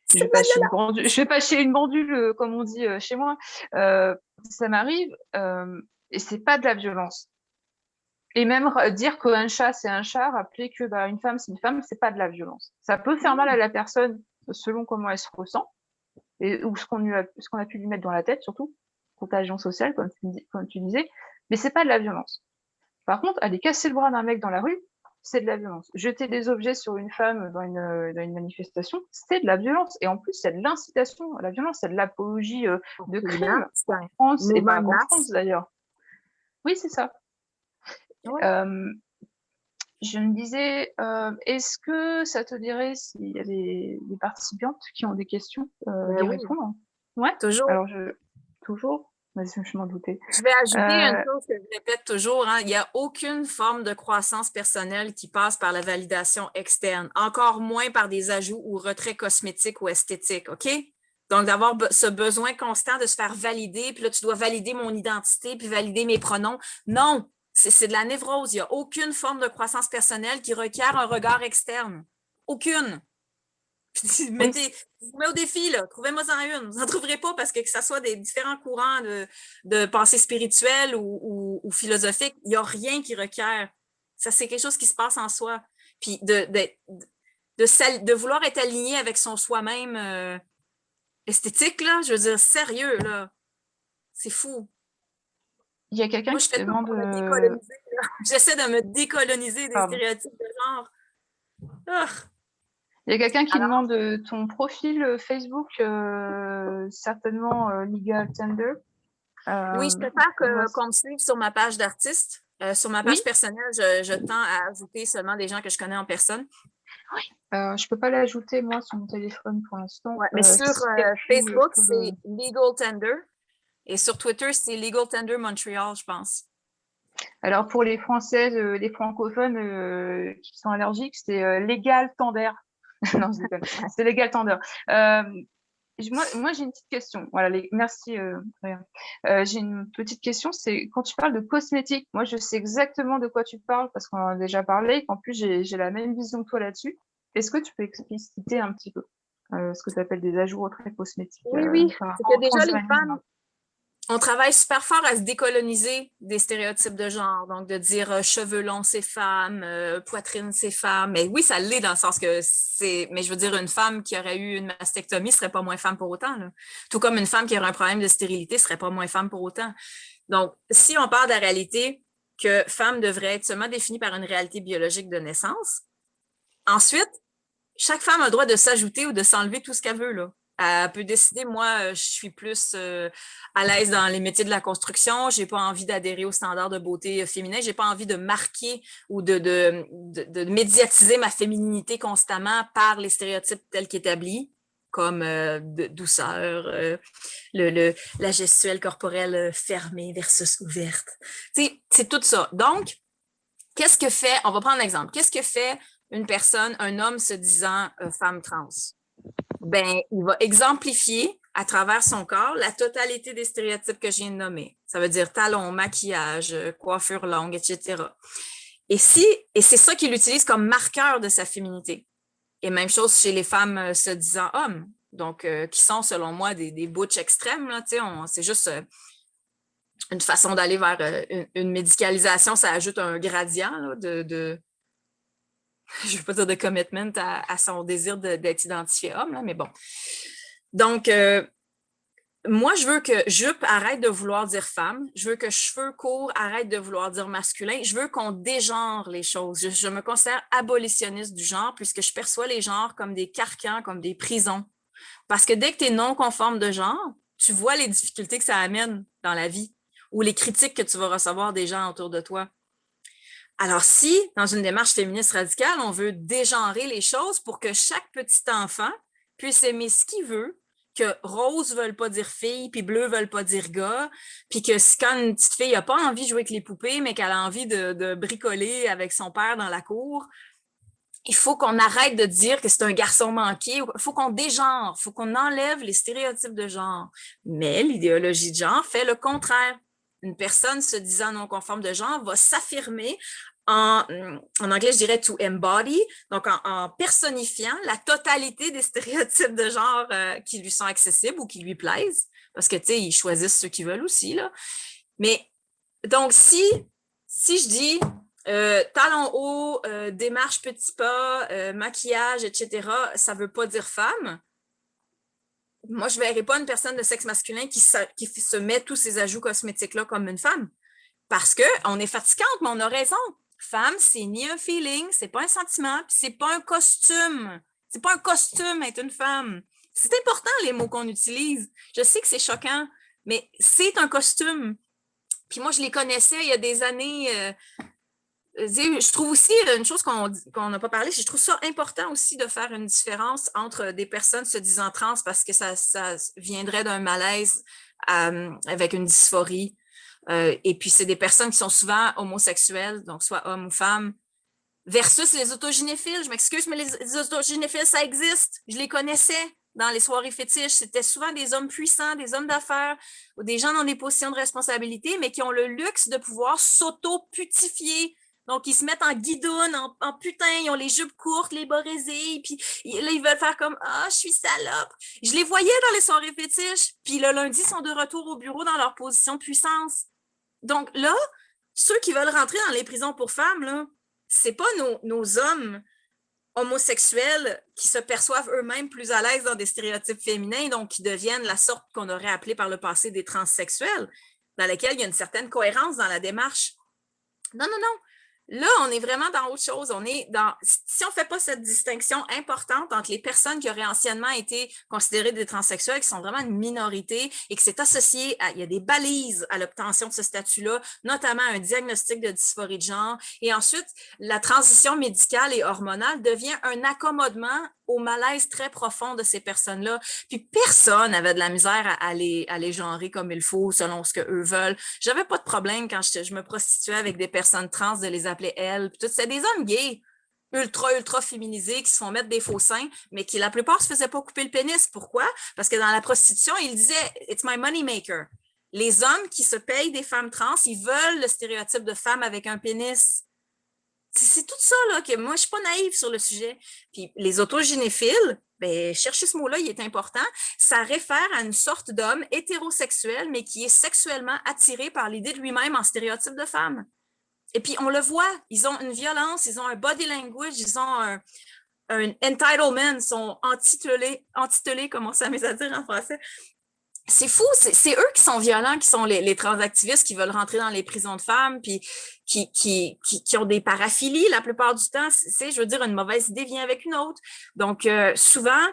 C'est de la violence. je vais pas chez une pendule comme on dit chez moi. Euh, Ça m'arrive et c'est pas de la violence. Et même dire qu'un chat c'est un chat, rappeler que bah, une femme c'est une femme, c'est pas de la violence. Ça peut faire mal à la personne selon comment elle se ressent et ou ce qu'on a pu lui mettre dans la tête surtout, contagion sociale comme tu disais, mais c'est pas de la violence. Par contre, aller casser le bras d'un mec dans la rue, c'est de la violence. Jeter des objets sur une femme dans une manifestation, c'est de la violence. Et en plus, c'est de l'incitation à la violence, c'est de l'apologie de Absolument. crimes C'est en un France et mouvement pas de qu'en masse. France d'ailleurs. Oui, c'est ça. Ouais. Euh, je me disais, est-ce que ça te dirait s'il y a des participantes qui ont des questions Ben d'y oui, répondre? Ouais. toujours. Alors toujours, vas-y, je m'en doutais. Je vais ajouter une Euh, chose que je répète toujours, hein. Il n'y a aucune forme de croissance personnelle qui passe par la validation externe, encore moins par des ajouts ou retraits cosmétiques ou esthétiques, OK? Donc, d'avoir ce besoin constant de se faire valider, puis là, tu dois valider mon identité, puis valider mes pronoms. Non, c'est de la névrose. Il n'y a aucune forme de croissance personnelle qui requiert un regard externe. Aucune. Puis oui, je vous mets au défi, là. Trouvez-moi-en une. Vous n'en trouverez pas parce que ça soit des différents courants de pensée spirituelle ou philosophique, il n'y a rien qui requiert. Ça, c'est quelque chose qui se passe en soi. Puis de vouloir être aligné avec son soi-même esthétique, là, je veux dire, sérieux, là. C'est fou. il y a quelqu'un Moi, je qui fais tout demande, pour me décoloniser, là. J'essaie de me décoloniser des pardon. stéréotypes de genre. Ah. Il y a quelqu'un qui Alors, demande ton profil Facebook, certainement Legal Tender. oui, je préfère Moi, qu'on me suive sur ma page d'artiste. Sur ma page oui, personnelle, je tends à ajouter seulement des gens que je connais en personne. je peux pas l'ajouter moi sur mon téléphone pour l'instant. Ouais, mais sur Et puis, je Facebook, peux c'est Legal Tender. Et sur Twitter, c'est Legal Tender Montreal, je pense. Alors pour les Françaises, les francophones qui sont allergiques, c'est Légal Tender. Non, je déconne. C'est Légal Tender. Euh, moi j'ai une petite question. Voilà, merci. Rien. J'ai une petite question. C'est quand tu parles de cosmétiques, moi je sais exactement de quoi tu parles parce qu'on en a déjà parlé. Et qu'en plus j'ai la même vision que toi là-dessus. Est-ce que tu peux expliciter un petit peu ce que tu appelles des ajouts au trait cosmétiques Oui, oui. par C'est rapport que au déjà, les femmes, transhumanisme? on travaille super fort à se décoloniser des stéréotypes de genre. Donc, de dire cheveux longs, c'est femme, poitrine, c'est femme. Mais oui, ça l'est dans le sens que c'est. Mais je veux dire, une femme qui aurait eu une mastectomie serait pas moins femme pour autant, là. Tout comme une femme qui aurait un problème de stérilité serait pas moins femme pour autant. Donc, si on part de la réalité que femme devrait être seulement définie par une réalité biologique de naissance, ensuite, chaque femme a le droit de s'ajouter ou de s'enlever tout ce qu'elle veut, là. Elle peut décider, moi, je suis plus à l'aise dans les métiers de la construction, j'ai pas envie d'adhérer aux standards de beauté féminin, j'ai pas envie de marquer ou de médiatiser ma féminité constamment par les stéréotypes tels qu'établis, comme de douceur, la gestuelle corporelle fermée versus ouverte. C'est tout ça. Donc, qu'est-ce que fait, on va prendre un exemple, qu'est-ce que fait une personne, un homme se disant femme trans? Ben, il va exemplifier à travers son corps la totalité des stéréotypes que je viens de nommer. Ça veut dire talons, maquillage, coiffure longue, etc. Et c'est ça qu'il utilise comme marqueur de sa féminité. Et même chose chez les femmes se disant hommes, donc qui sont, selon moi, des butch extrêmes. Là, c'est juste une façon d'aller vers une médicalisation, ça ajoute un gradient là, je ne veux pas dire de commitment à son désir d'être identifié homme, là, mais bon. Donc, moi, je veux que jupe arrête de vouloir dire femme. Je veux que cheveux courts arrête de vouloir dire masculin. Je veux qu'on dégenre les choses. Je me considère abolitionniste du genre puisque je perçois les genres comme des carcans, comme des prisons. Parce que dès que tu es non conforme de genre, tu vois les difficultés que ça amène dans la vie ou les critiques que tu vas recevoir des gens autour de toi. Alors, si, dans une démarche féministe radicale, on veut dégenrer les choses pour que chaque petit enfant puisse aimer ce qu'il veut, que rose ne veut pas dire fille, puis bleu ne veut pas dire gars, puis que quand une petite fille n'a pas envie de jouer avec les poupées, mais qu'elle a envie de bricoler avec son père dans la cour, il faut qu'on arrête de dire que c'est un garçon manqué. Il faut qu'on dégenre, il faut qu'on enlève les stéréotypes de genre. Mais l'idéologie de genre fait le contraire. Une personne se disant non conforme de genre va s'affirmer en anglais, je dirais to embody, donc en personnifiant la totalité des stéréotypes de genre qui lui sont accessibles ou qui lui plaisent. Parce que, tu sais, ils choisissent ceux qu'ils veulent aussi, là. Mais, donc, si je dis talons hauts, démarche petits pas, maquillage, etc., ça ne veut pas dire femme. Moi, je ne verrai pas une personne de sexe masculin qui se met tous ces ajouts cosmétiques-là comme une femme. Parce qu'on est fatigante, mais on a raison. Femme, c'est ni un feeling, c'est pas un sentiment, puis c'est pas un costume. C'est pas un costume être une femme. C'est important, les mots qu'on utilise. Je sais que c'est choquant, mais c'est un costume. Puis moi, je les connaissais il y a des années. Je trouve aussi une chose qu'on n'a pas parlé, je trouve ça important aussi de faire une différence entre des personnes se disant trans parce que ça viendrait d'un malaise avec une dysphorie. Et puis, c'est des personnes qui sont souvent homosexuelles, donc soit hommes ou femmes, versus les autogynéphiles. Je m'excuse, mais les autogynéphiles, ça existe. Je les connaissais dans les soirées fétiches. C'était souvent des hommes puissants, des hommes d'affaires, ou des gens dans des positions de responsabilité, mais qui ont le luxe de pouvoir s'auto-putifier. Donc, ils se mettent en guidoune, en putain, ils ont les jupes courtes, les bas-résés, puis là, ils veulent faire comme « Ah, je suis salope ». Je les voyais dans les soirées fétiches, puis le lundi, ils sont de retour au bureau dans leur position de puissance. Donc là, ceux qui veulent rentrer dans les prisons pour femmes, là, c'est pas nos hommes homosexuels qui se perçoivent eux-mêmes plus à l'aise dans des stéréotypes féminins, donc qui deviennent la sorte qu'on aurait appelée par le passé des transsexuels, dans lesquels il y a une certaine cohérence dans la démarche. Non, non, non. Là, on est vraiment dans autre chose. Si on ne fait pas cette distinction importante entre les personnes qui auraient anciennement été considérées des transsexuels, qui sont vraiment une minorité et que c'est associé il y a des balises à l'obtention de ce statut-là, notamment un diagnostic de dysphorie de genre. Et ensuite, la transition médicale et hormonale devient un accommodement au malaise très profond de ces personnes-là. Puis personne n'avait de la misère à les genrer comme il faut, selon ce qu'eux veulent. J'avais pas de problème quand je me prostituais avec des personnes trans de les appeler elles. C'était des hommes gays, ultra féminisés, qui se font mettre des faux seins, mais qui la plupart se faisaient pas couper le pénis. Pourquoi? Parce que dans la prostitution, ils disaient « It's my money maker ». Les hommes qui se payent des femmes trans, ils veulent le stéréotype de femme avec un pénis. C'est tout ça, là, que moi, je ne suis pas naïve sur le sujet. Puis les autogynéphiles, ben, cherchez ce mot-là, il est important. Ça réfère à une sorte d'homme hétérosexuel, mais qui est sexuellement attiré par l'idée de lui-même en stéréotype de femme. Et puis, on le voit, ils ont une violence, ils ont un body language, ils ont un entitlement, ils sont antitelés, comme on s'amuse à dire en français. C'est fou, c'est eux qui sont violents, qui sont les transactivistes qui veulent rentrer dans les prisons de femmes, puis qui ont des paraphilies la plupart du temps. Je veux dire, une mauvaise idée vient avec une autre. Donc, souvent,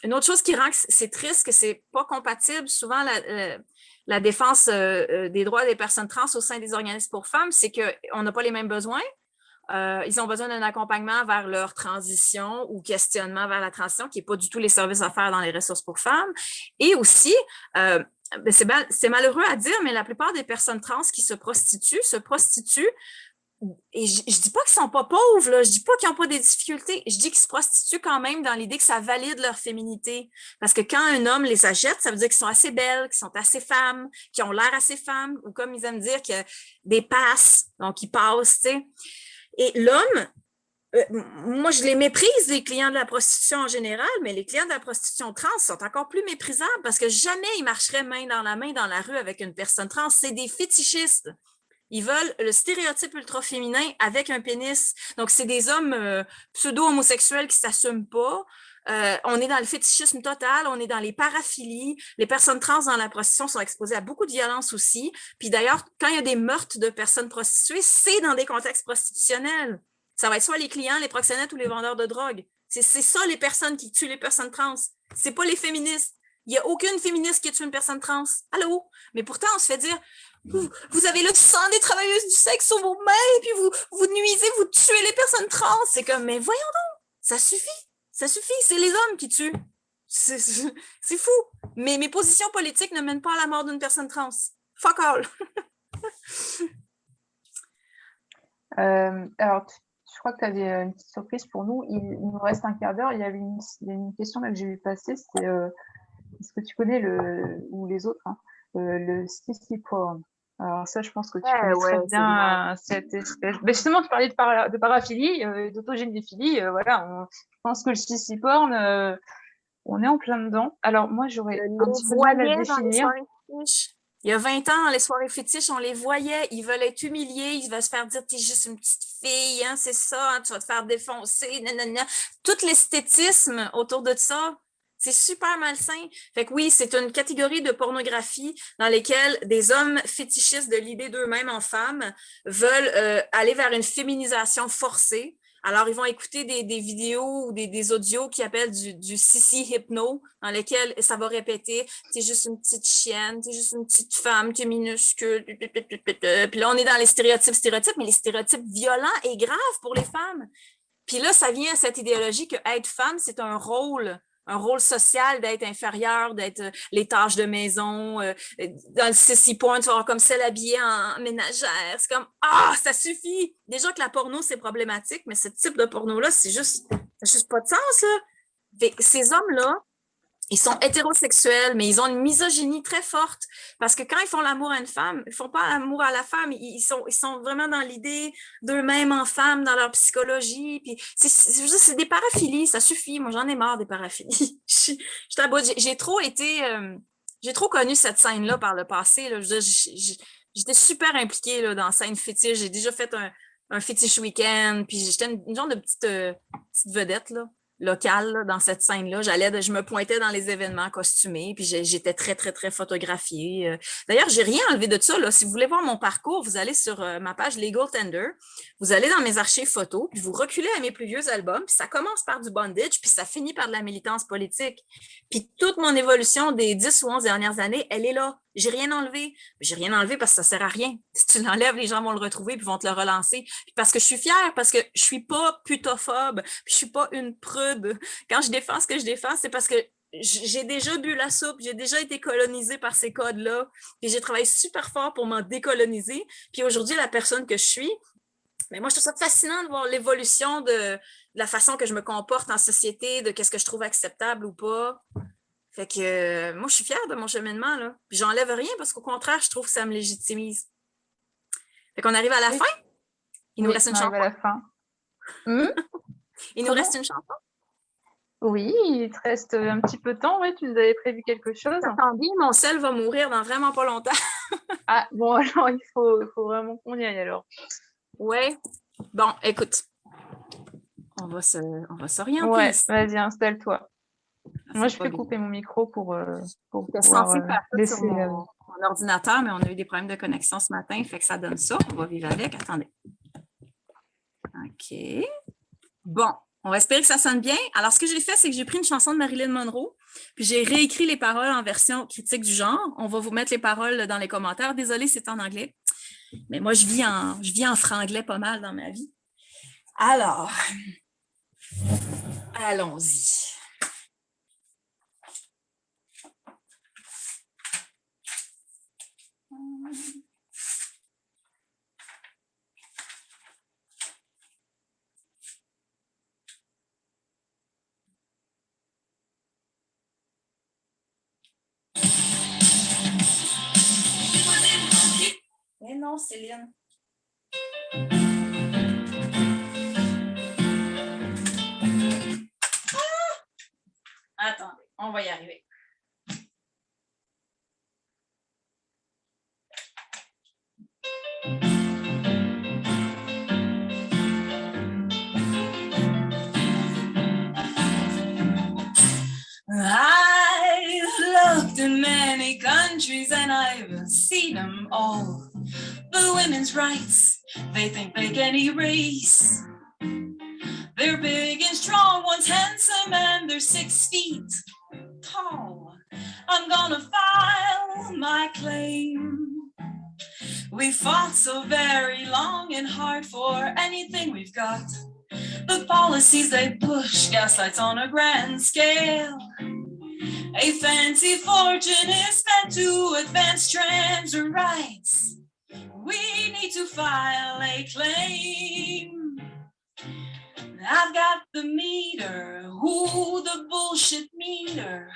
une autre chose qui rend que c'est triste, que c'est pas compatible, souvent la défense des droits des personnes trans au sein des organismes pour femmes, c'est qu'on n'a pas les mêmes besoins. Ils ont besoin d'un accompagnement vers leur transition ou questionnement vers la transition, qui n'est pas du tout les services à faire dans les ressources pour femmes. Et aussi, c'est malheureux à dire, mais la plupart des personnes trans qui se prostituent, et je ne dis pas qu'ils ne sont pas pauvres, là, je ne dis pas qu'ils n'ont pas des difficultés, je dis qu'ils se prostituent quand même dans l'idée que ça valide leur féminité. Parce que quand un homme les achète, ça veut dire qu'ils sont assez belles, qu'ils sont assez femmes, qu'ils ont l'air assez femmes, ou comme ils aiment dire, qu'il y a des passes, donc ils passent, tu sais. Et l'homme, moi, je les méprise, les clients de la prostitution en général, mais les clients de la prostitution trans sont encore plus méprisables parce que jamais ils marcheraient main dans la rue avec une personne trans. C'est des fétichistes. Ils veulent le stéréotype ultra-féminin avec un pénis. Donc, c'est des hommes pseudo-homosexuels qui ne s'assument pas. On est dans le fétichisme total, on est dans les paraphilies. Les personnes trans dans la prostitution sont exposées à beaucoup de violence aussi. Puis d'ailleurs, quand il y a des meurtres de personnes prostituées, c'est dans des contextes prostitutionnels. Ça va être soit les clients, les proxénètes ou les vendeurs de drogue. C'est ça les personnes qui tuent les personnes trans. C'est pas les féministes. Il n'y a aucune féministe qui a tué une personne trans. Allô? Mais pourtant, on se fait dire... Vous avez le sang des travailleuses du sexe sur vos mains, puis vous nuisez personnes trans. C'est comme, mais voyons donc, ça suffit, c'est les hommes qui tuent. C'est fou. Mais mes positions politiques ne mènent pas à la mort d'une personne trans. Fuck all. Alors, je crois que tu avais une petite surprise pour nous. Il nous reste un quart d'heure. Il y a une question là que j'ai vu passer. C'est est-ce que tu connais ou les autres, hein, le CC porn? Alors ça, je pense que tu connais très bien cette espèce. Mais justement, tu parlais de paraphilie, d'autogénéphilie. Voilà, je pense que le CC porn, on est en plein dedans. Alors moi, j'aurais un petit peu mal à définir. Il y a 20 ans, dans les soirées fétiches, on les voyait, ils veulent être humiliés, ils veulent se faire dire « t'es juste une petite fille, hein, c'est ça, hein, tu vas te faire défoncer, nanana ». Tout l'esthétisme autour de ça, c'est super malsain. Fait que oui, c'est une catégorie de pornographie dans lesquelles des hommes fétichistes de l'idée d'eux-mêmes en femmes veulent aller vers une féminisation forcée. Alors, ils vont écouter des vidéos ou des audios qui appellent du CC hypno, dans lesquels ça va répéter « t'es juste une petite chienne, t'es juste une petite femme, t'es minuscule. » Puis là, on est dans les stéréotypes, mais les stéréotypes violents et graves pour les femmes. Puis là, ça vient à cette idéologie que être femme, c'est un rôle social d'être inférieur, d'être les tâches de maison. Dans le CC porn, tu vas avoir comme celle habillée en ménagère. C'est comme, ça suffit! Déjà que la porno, c'est problématique, mais ce type de porno-là, ça n'a juste pas de sens, là. Fait, ces hommes-là, ils sont hétérosexuels, mais ils ont une misogynie très forte parce que quand ils font l'amour à une femme, ils font pas l'amour à la femme, ils sont vraiment dans l'idée d'eux-mêmes en femme, dans leur psychologie. Puis c'est des paraphilies, ça suffit. Moi, j'en ai marre des paraphilies. J'ai trop connu cette scène-là par le passé. Là. J'étais super impliquée là, dans la scène fétiche. J'ai déjà fait un fétiche week-end, puis j'étais une genre de petite vedette, là. Locale là, dans cette scène-là. Je me pointais dans les événements costumés, puis j'étais très, très, très photographiée. D'ailleurs, j'ai rien enlevé de ça. Là. Si vous voulez voir mon parcours, vous allez sur ma page Legal Tender, vous allez dans mes archives photos, puis vous reculez à mes plus vieux albums, puis ça commence par du bondage, puis ça finit par de la militance politique. Puis toute mon évolution des 10 ou 11 dernières années, elle est là. J'ai rien enlevé. J'ai rien enlevé parce que ça sert à rien. Si tu l'enlèves, les gens vont le retrouver puis vont te le relancer. Puis parce que je suis fière, parce que je suis pas putophobe, puis je suis pas une prude. Quand je défends ce que je défends, c'est parce que j'ai déjà bu la soupe, j'ai déjà été colonisée par ces codes-là, puis j'ai travaillé super fort pour m'en décoloniser. Puis aujourd'hui, la personne que je suis, mais moi, je trouve ça fascinant de voir l'évolution de la façon que je me comporte en société, de qu'est-ce que je trouve acceptable ou pas. Fait que moi, je suis fière de mon cheminement, là. Puis j'enlève rien parce qu'au contraire, je trouve que ça me légitimise. Fait qu'on arrive à la fin. Il nous reste une chanson. À la fin. Il nous reste une chanson. Oui, il te reste un petit peu de temps. Oui, tu nous avais prévu quelque chose. Attendez, mon sel va mourir dans vraiment pas longtemps. Ah, bon, alors il faut vraiment qu'on y aille alors. Ouais. Bon, écoute. On va s'orienter. Ouais, ici. vas-y, installe-toi. Moi, je peux couper mon micro pour pouvoir laisser mon ordinateur, mais on a eu des problèmes de connexion ce matin, fait que ça donne ça. On va vivre avec. Attendez. OK. Bon, on va espérer que ça sonne bien. Alors, ce que j'ai fait, c'est que j'ai pris une chanson de Marilyn Monroe, puis j'ai réécrit les paroles en version critique du genre. On va vous mettre les paroles dans les commentaires. Désolée, c'est en anglais. Mais moi, je vis en franglais pas mal dans ma vie. Alors, allons-y. Mais non, Céline. Attendez, on va y arriver. I've looked in many countries and I've seen them all. The women's rights, they think they can erase. They're big and strong, one's handsome and they're 6 feet tall. I'm gonna file my claim. We fought so very long and hard for anything we've got. The policies they push, gaslights on a grand scale. A fancy fortune is spent to advance trans rights. We need to file a claim. I've got the meter, the bullshit meter,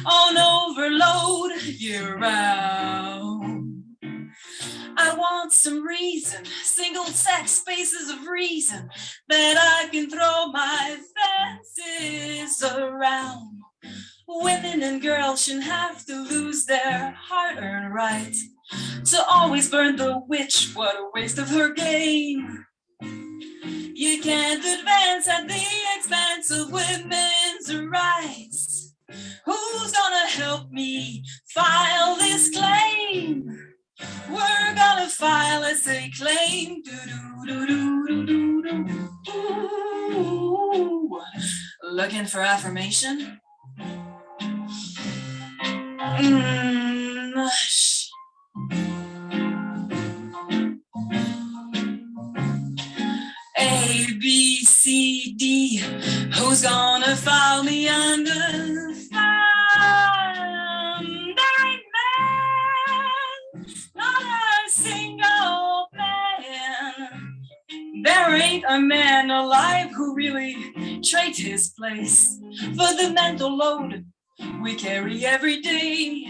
on overload year round. I want some reason, single sex spaces of reason, that I can throw my fences around. Women and girls shouldn't have to lose their hard-earned right to always burn the witch. What a waste of her game. You can't advance at the expense of women's rights. Who's gonna help me file this claim? We're gonna file as a claim. Looking for affirmation? A, B, C, D, who's gonna file me under fire? There ain't man, not a single man. There ain't a man alive who really trades his place for the mental load we carry every day.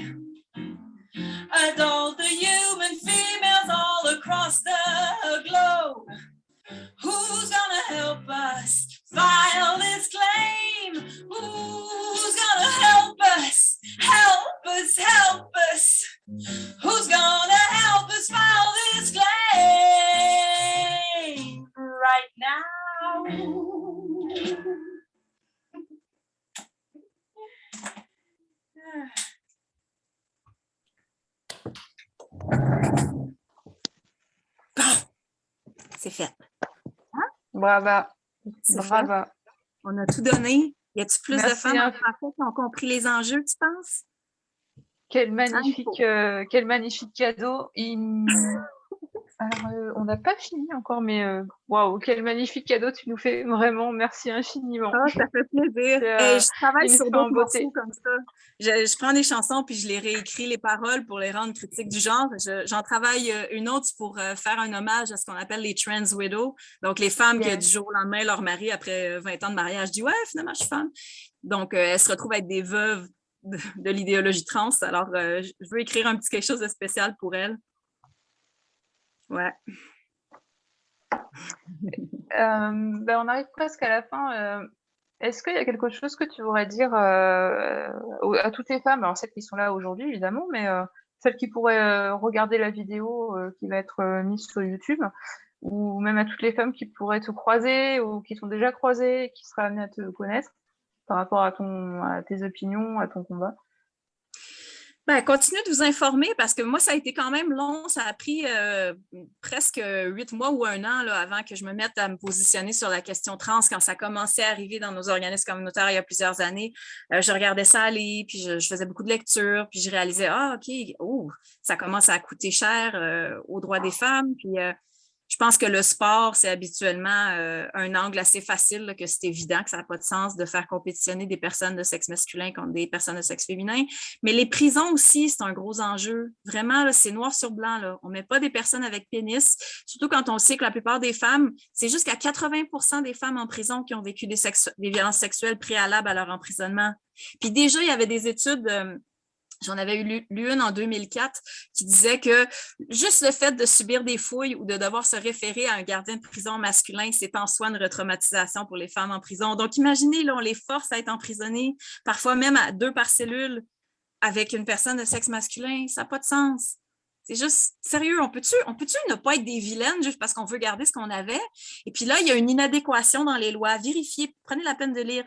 Adult human females all across the globe. Who's gonna help us file this claim? Who's gonna help us? Help us, help us. Who's gonna help us file this claim right now? C'est fait. Bravo. C'est Bravo. fait. On a tout donné. Y a-t-il plus Merci de femmes en français qui ont compris les enjeux, tu penses? Quel magnifique cadeau. Alors, on n'a pas fini encore, mais waouh, quel magnifique cadeau tu nous fais. Vraiment, merci infiniment. Ah, ça fait plaisir. Je travaille sur d'autres morceaux comme ça. Je prends des chansons puis je les réécris les paroles pour les rendre critiques du genre. J'en travaille une autre pour faire un hommage à ce qu'on appelle les trans widows. Donc, les femmes qui, du jour au lendemain, leur mari, après 20 ans de mariage, dit « Ouais, finalement, je suis femme. » Donc, elles se retrouvent à être des veuves de l'idéologie trans. Alors, je veux écrire un petit quelque chose de spécial pour elles. Ouais. On arrive presque à la fin. Est-ce qu'il y a quelque chose que tu voudrais dire à toutes les femmes, alors celles qui sont là aujourd'hui évidemment, mais celles qui pourraient regarder la vidéo qui va être mise sur YouTube, ou même à toutes les femmes qui pourraient te croiser ou qui sont déjà croisées et qui seraient amenées à te connaître par rapport à tes opinions, à ton combat? Continuez de vous informer parce que moi, ça a été quand même long. Ça a pris presque 8 mois ou 1 an là, avant que je me mette à me positionner sur la question trans. Quand ça commençait à arriver dans nos organismes communautaires il y a plusieurs années, je regardais ça aller, puis je faisais beaucoup de lectures, puis je réalisais, OK, ça commence à coûter cher aux droits des femmes. Puis je pense que le sport, c'est habituellement un angle assez facile, là, que c'est évident que ça n'a pas de sens de faire compétitionner des personnes de sexe masculin contre des personnes de sexe féminin. Mais les prisons aussi, c'est un gros enjeu. Vraiment, là, c'est noir sur blanc. Là. On ne met pas des personnes avec pénis, surtout quand on sait que la plupart des femmes, c'est jusqu'à 80% des femmes en prison qui ont vécu des violences sexuelles préalables à leur emprisonnement. Puis déjà, il y avait des études... J'en avais lu une en 2004 qui disait que juste le fait de subir des fouilles ou de devoir se référer à un gardien de prison masculin, c'est en soi une retraumatisation pour les femmes en prison. Donc, imaginez, là, on les force à être emprisonnées, parfois même à 2 par cellule avec une personne de sexe masculin. Ça n'a pas de sens. C'est juste, sérieux, on peut-tu ne pas être des vilaines juste parce qu'on veut garder ce qu'on avait? Et puis là, il y a une inadéquation dans les lois. Vérifiez, prenez la peine de lire.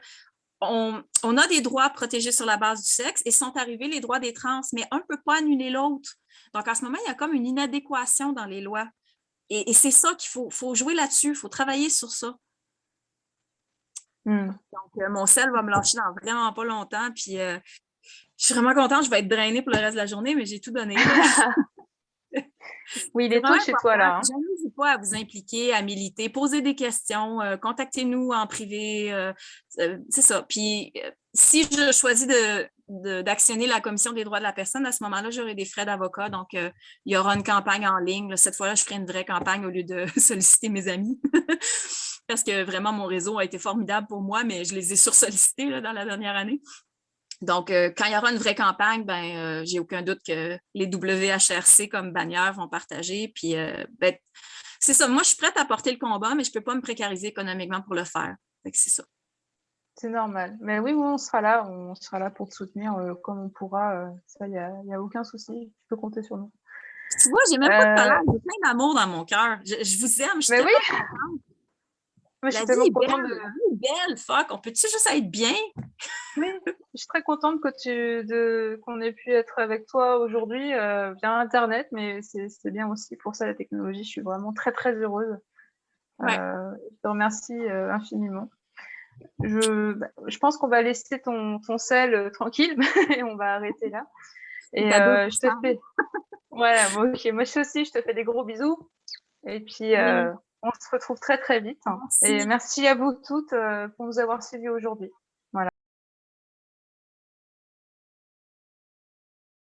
On a des droits protégés sur la base du sexe et sont arrivés les droits des trans, mais un ne peut pas annuler l'autre. Donc, en ce moment, il y a comme une inadéquation dans les lois. Et c'est ça qu'il faut jouer là-dessus, il faut travailler sur ça. Donc, mon sel va me lâcher dans vraiment pas longtemps, puis je suis vraiment contente, je vais être drainée pour le reste de la journée, mais j'ai tout donné. Oui, il C'est est tôt vraiment chez toi, là. important. N'hésitez pas à vous impliquer, à militer, poser des questions, contactez-nous en privé. C'est ça. Puis, si je choisis d'actionner la Commission des droits de la personne, à ce moment-là, j'aurai des frais d'avocat. Donc, il y aura une campagne en ligne. Là, cette fois-là, je ferai une vraie campagne au lieu de solliciter mes amis. Parce que vraiment, mon réseau a été formidable pour moi, mais je les ai sursollicités là, dans la dernière année. Donc, quand il y aura une vraie campagne, j'ai aucun doute que les WHRC comme bannière vont partager. Puis, c'est ça. Moi, je suis prête à porter le combat, mais je ne peux pas me précariser économiquement pour le faire. Fait que c'est ça. C'est normal. Mais oui, on sera là pour te soutenir comme on pourra. Ça, il y a aucun souci. Tu peux compter sur nous. Tu vois, j'ai même pas de colère, j'ai plein d'amour dans mon cœur. Je vous aime, je suis Mais oui, tellement contente. moi, je La suis vie tellement est contente belle, de. la vie est belle, fuck. On peut-tu juste être bien? Oui, je suis très contente qu'on ait pu être avec toi aujourd'hui via Internet, mais c'est bien aussi pour ça la technologie. Je suis vraiment très très heureuse. Ouais. Je te remercie infiniment. Je pense qu'on va laisser ton sel tranquille et on va arrêter là. Et je te fais. Voilà, bon, ok. Moi aussi, je te fais des gros bisous. Et puis, on se retrouve très très vite. Merci. Et merci à vous toutes pour nous avoir suivis aujourd'hui.